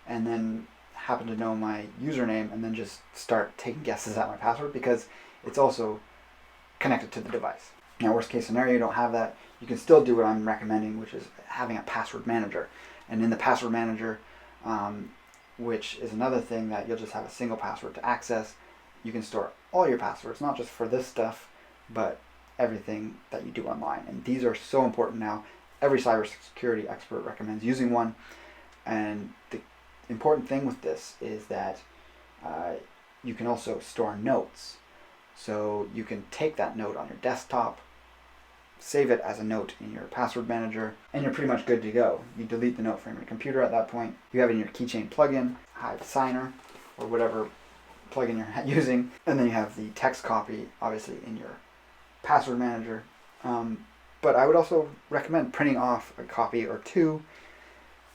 S1: and then happen to know my username and then just start taking guesses at my password, because it's also connected to the device. Now, worst case scenario, you don't have that. You can still do what I'm recommending, which is having a password manager. And in the password manager, which is another thing that you'll just have a single password to access, you can store all your passwords, not just for this stuff, but everything that you do online. And these are so important now. Every cybersecurity expert recommends using one. And the important thing with this is that you can also store notes. So you can take that note on your desktop, save it as a note in your password manager, and you're pretty much good to go. You delete the note from your computer at that point. You have it in your keychain plugin, Hive Signer, or whatever plugin you're using, and then you have the text copy, obviously, in your password manager. But I would also recommend printing off a copy or two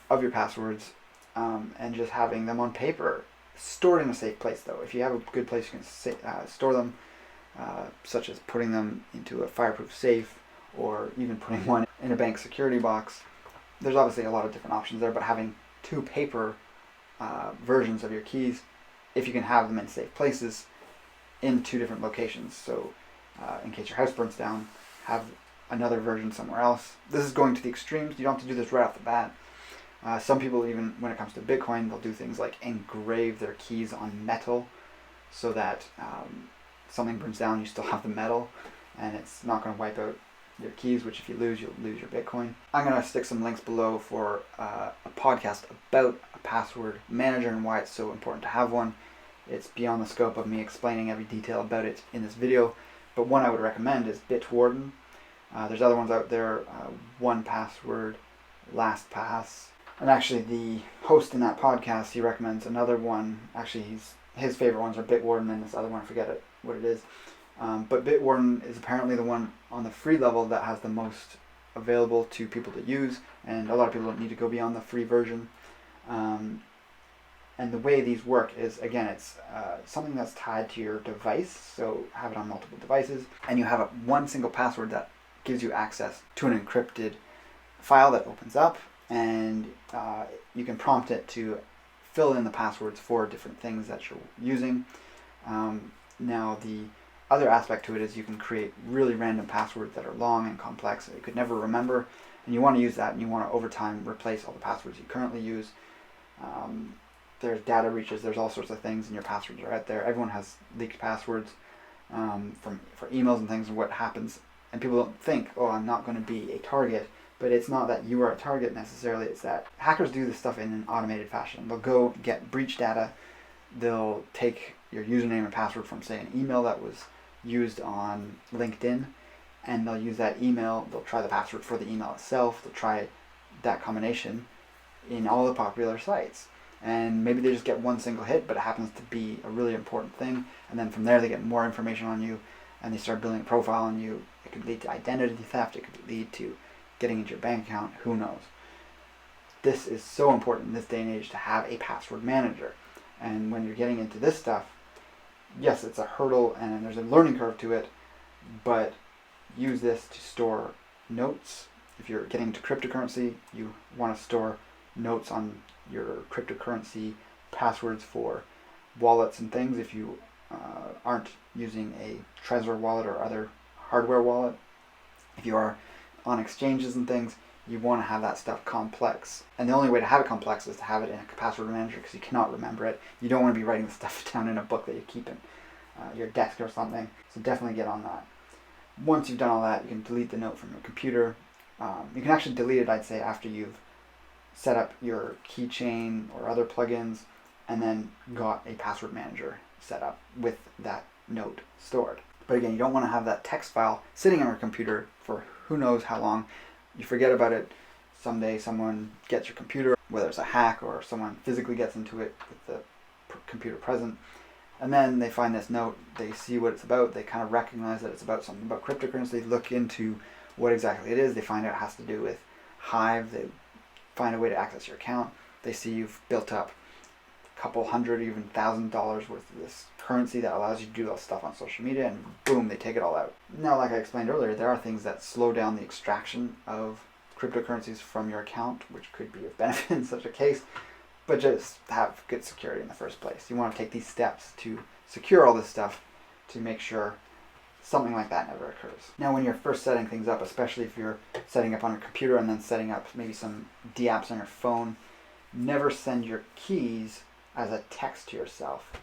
S1: of your passwords and just having them on paper, stored in a safe place. Though, if you have a good place you can store them, such as putting them into a fireproof safe, or even putting one in a bank security box. There's obviously a lot of different options there, but having two paper versions of your keys, if you can have them in safe places in two different locations. So in case your house burns down, have another version somewhere else. This is going to the extremes. You don't have to do this right off the bat. Some people, even when it comes to Bitcoin, they'll do things like engrave their keys on metal so that something burns down, you still have the metal, and it's not going to wipe out your keys, which if you lose, you'll lose your Bitcoin. I'm going to stick some links below for a podcast about a password manager and why it's so important to have one. It's beyond the scope of me explaining every detail about it in this video, but one I would recommend is Bitwarden. There's other ones out there, 1Password, LastPass, and actually the host in that podcast, he recommends another one. Actually, his favorite ones are Bitwarden and this other one, I forget what it is. But Bitwarden is apparently the one on the free level that has the most available to people to use, and a lot of people don't need to go beyond the free version. And the way these work is, again, it's something that's tied to your device, so have it on multiple devices, and you have one single password that gives you access to an encrypted file that opens up, and you can prompt it to fill in the passwords for different things that you're using. Now, the other aspect to it is you can create really random passwords that are long and complex that you could never remember, and you want to use that, and you want to, over time, replace all the passwords you currently use. There's data breaches, there's all sorts of things, and your passwords are out there. Everyone has leaked passwords for emails and things, and what happens. And people don't think, oh, I'm not going to be a target, but it's not that you are a target necessarily, it's that hackers do this stuff in an automated fashion. They'll go get breach data, they'll take your username and password from, say, an email that was used on LinkedIn, and they'll use that email, they'll try the password for the email itself, they'll try that combination in all the popular sites. And maybe they just get one single hit, but it happens to be a really important thing, and then from there they get more information on you, and they start building a profile on you. It could lead to identity theft, it could lead to getting into your bank account, who knows. This is so important in this day and age to have a password manager. And when you're getting into this stuff, yes, it's a hurdle and there's a learning curve to it, but use this to store notes. If you're getting into cryptocurrency, you want to store notes on your cryptocurrency passwords for wallets and things. If you aren't using a Trezor wallet or other hardware wallet, if you are on exchanges and things, you want to have that stuff complex. And the only way to have it complex is to have it in a password manager, because you cannot remember it. You don't want to be writing the stuff down in a book that you keep in your desk or something. So definitely get on that. Once you've done all that, you can delete the note from your computer. You can actually delete it, I'd say, after you've set up your keychain or other plugins and then got a password manager set up with that note stored. But again, you don't want to have that text file sitting on your computer for who knows how long. You forget about it. Someday someone gets your computer, whether it's a hack or someone physically gets into it with the computer present, and then they find this note, they see what it's about, they kind of recognize that it's about something about cryptocurrency, they look into what exactly it is, they find out it has to do with Hive, they find a way to access your account, they see you've built up a couple hundred, even $1,000 worth of this currency that allows you to do all stuff on social media, and boom, they take it all out. Now, like I explained earlier, there are things that slow down the extraction of cryptocurrencies from your account, which could be of benefit in such a case, but just have good security in the first place. You want to take these steps to secure all this stuff to make sure something like that never occurs. Now, when you're first setting things up, especially if you're setting up on your computer and then setting up maybe some dApps on your phone, never send your keys as a text to yourself.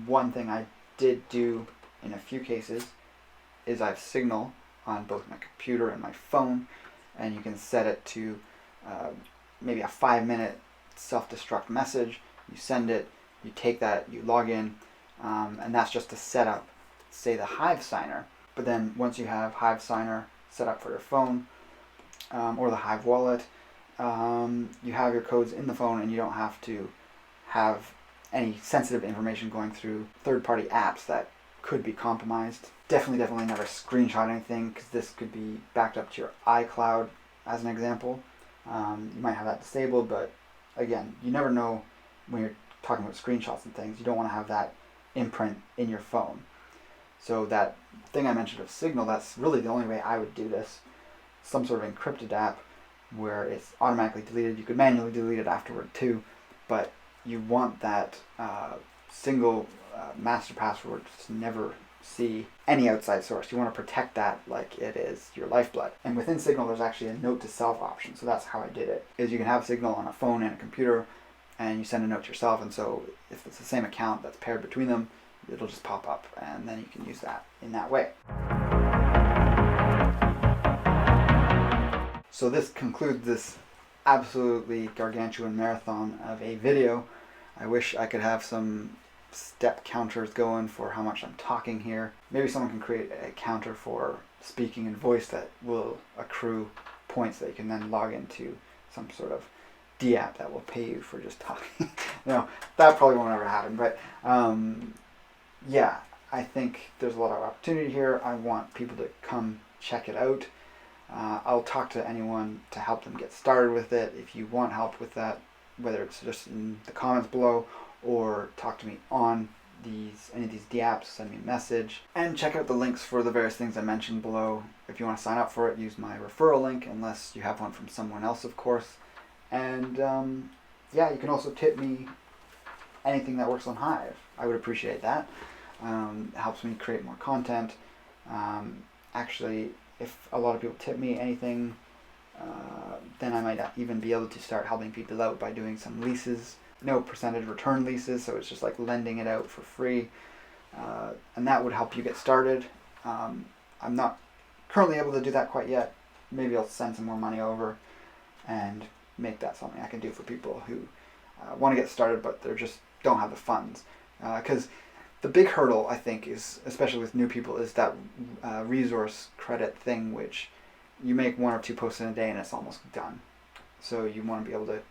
S1: One thing I did do in a few cases is I have Signal on both my computer and my phone, and you can set it to maybe a 5-minute self-destruct message. You send it, you take that, you log in, and that's just to set up, say, the Hive signer. But then once you have Hive signer set up for your phone or the Hive wallet, you have your codes in the phone, and you don't have to have any sensitive information going through third-party apps that could be compromised. Definitely never screenshot anything, because this could be backed up to your iCloud as an example. You might have that disabled, but again, you never know when you're talking about screenshots and things. You don't want to have that imprint in your phone. So that thing I mentioned of Signal, that's really the only way I would do this. Some sort of encrypted app where it's automatically deleted. You could manually delete it afterward too, but you want that single master password to never see any outside source. You want to protect that like it is your lifeblood. And within Signal, there's actually a note to self option. So that's how I did it. Is you can have Signal on a phone and a computer, and you send a note to yourself. And so if it's the same account that's paired between them, it'll just pop up, and then you can use that in that way. So this concludes this absolutely gargantuan marathon of a video. I wish I could have some step counters going for how much I'm talking here. Maybe someone can create a counter for speaking in voice that will accrue points that you can then log into some sort of dApp that will pay you for just talking. No, that probably won't ever happen, but yeah, I think there's a lot of opportunity here. I want people to come check it out. I'll talk to anyone to help them get started with it. If you want help with that, whether it's just in the comments below or talk to me on any of these dApps, send me a message. And check out the links for the various things I mentioned below. If you want to sign up for it, use my referral link, unless you have one from someone else, of course. And yeah, you can also tip me anything that works on Hive. I would appreciate that. It helps me create more content. Actually, if a lot of people tip me anything, then I might even be able to start helping people out by doing some leases. No percentage return leases, so it's just like lending it out for free. And that would help you get started. I'm not currently able to do that quite yet. Maybe I'll send some more money over and make that something I can do for people who want to get started but they just don't have the funds. Because the big hurdle, I think, is, especially with new people, is that resource credit thing, which you make 1 or 2 posts in a day and it's almost done. So you want to be able to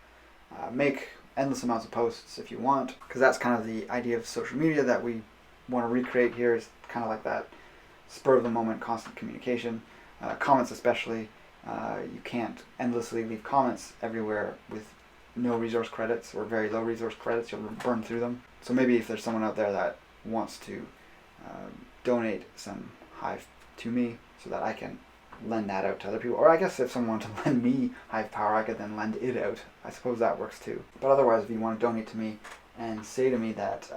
S1: make endless amounts of posts if you want, because that's kind of the idea of social media that we want to recreate here, is kind of like that spur of the moment constant communication. Comments especially, you can't endlessly leave comments everywhere with no resource credits or very low resource credits. You'll burn through them. So maybe if there's someone out there that wants to donate some Hive to me so that I can lend that out to other people, or I guess if someone wanted to lend me Hive power, I could then lend it out. I suppose that works too. But otherwise, if you want to donate to me and say to me that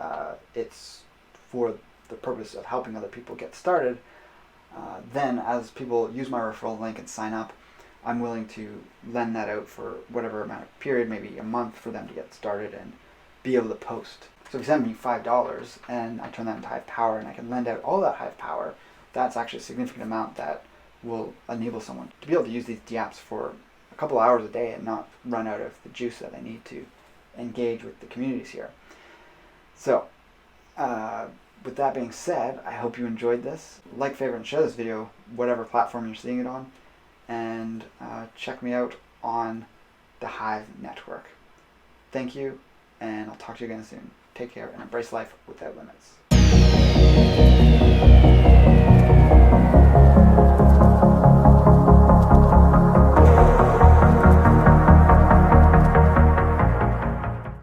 S1: it's for the purpose of helping other people get started, then as people use my referral link and sign up, I'm willing to lend that out for whatever amount of period, maybe a month, for them to get started and be able to post. So if you send me $5 and I turn that into Hive power and I can lend out all that Hive power, that's actually a significant amount that will enable someone to be able to use these dApps for a couple hours a day and not run out of the juice that they need to engage with the communities here. So, with that being said, I hope you enjoyed this. Like, favorite, and share this video, whatever platform you're seeing it on. And check me out on the Hive network. Thank you, and I'll talk to you again soon. Take care and embrace life without limits.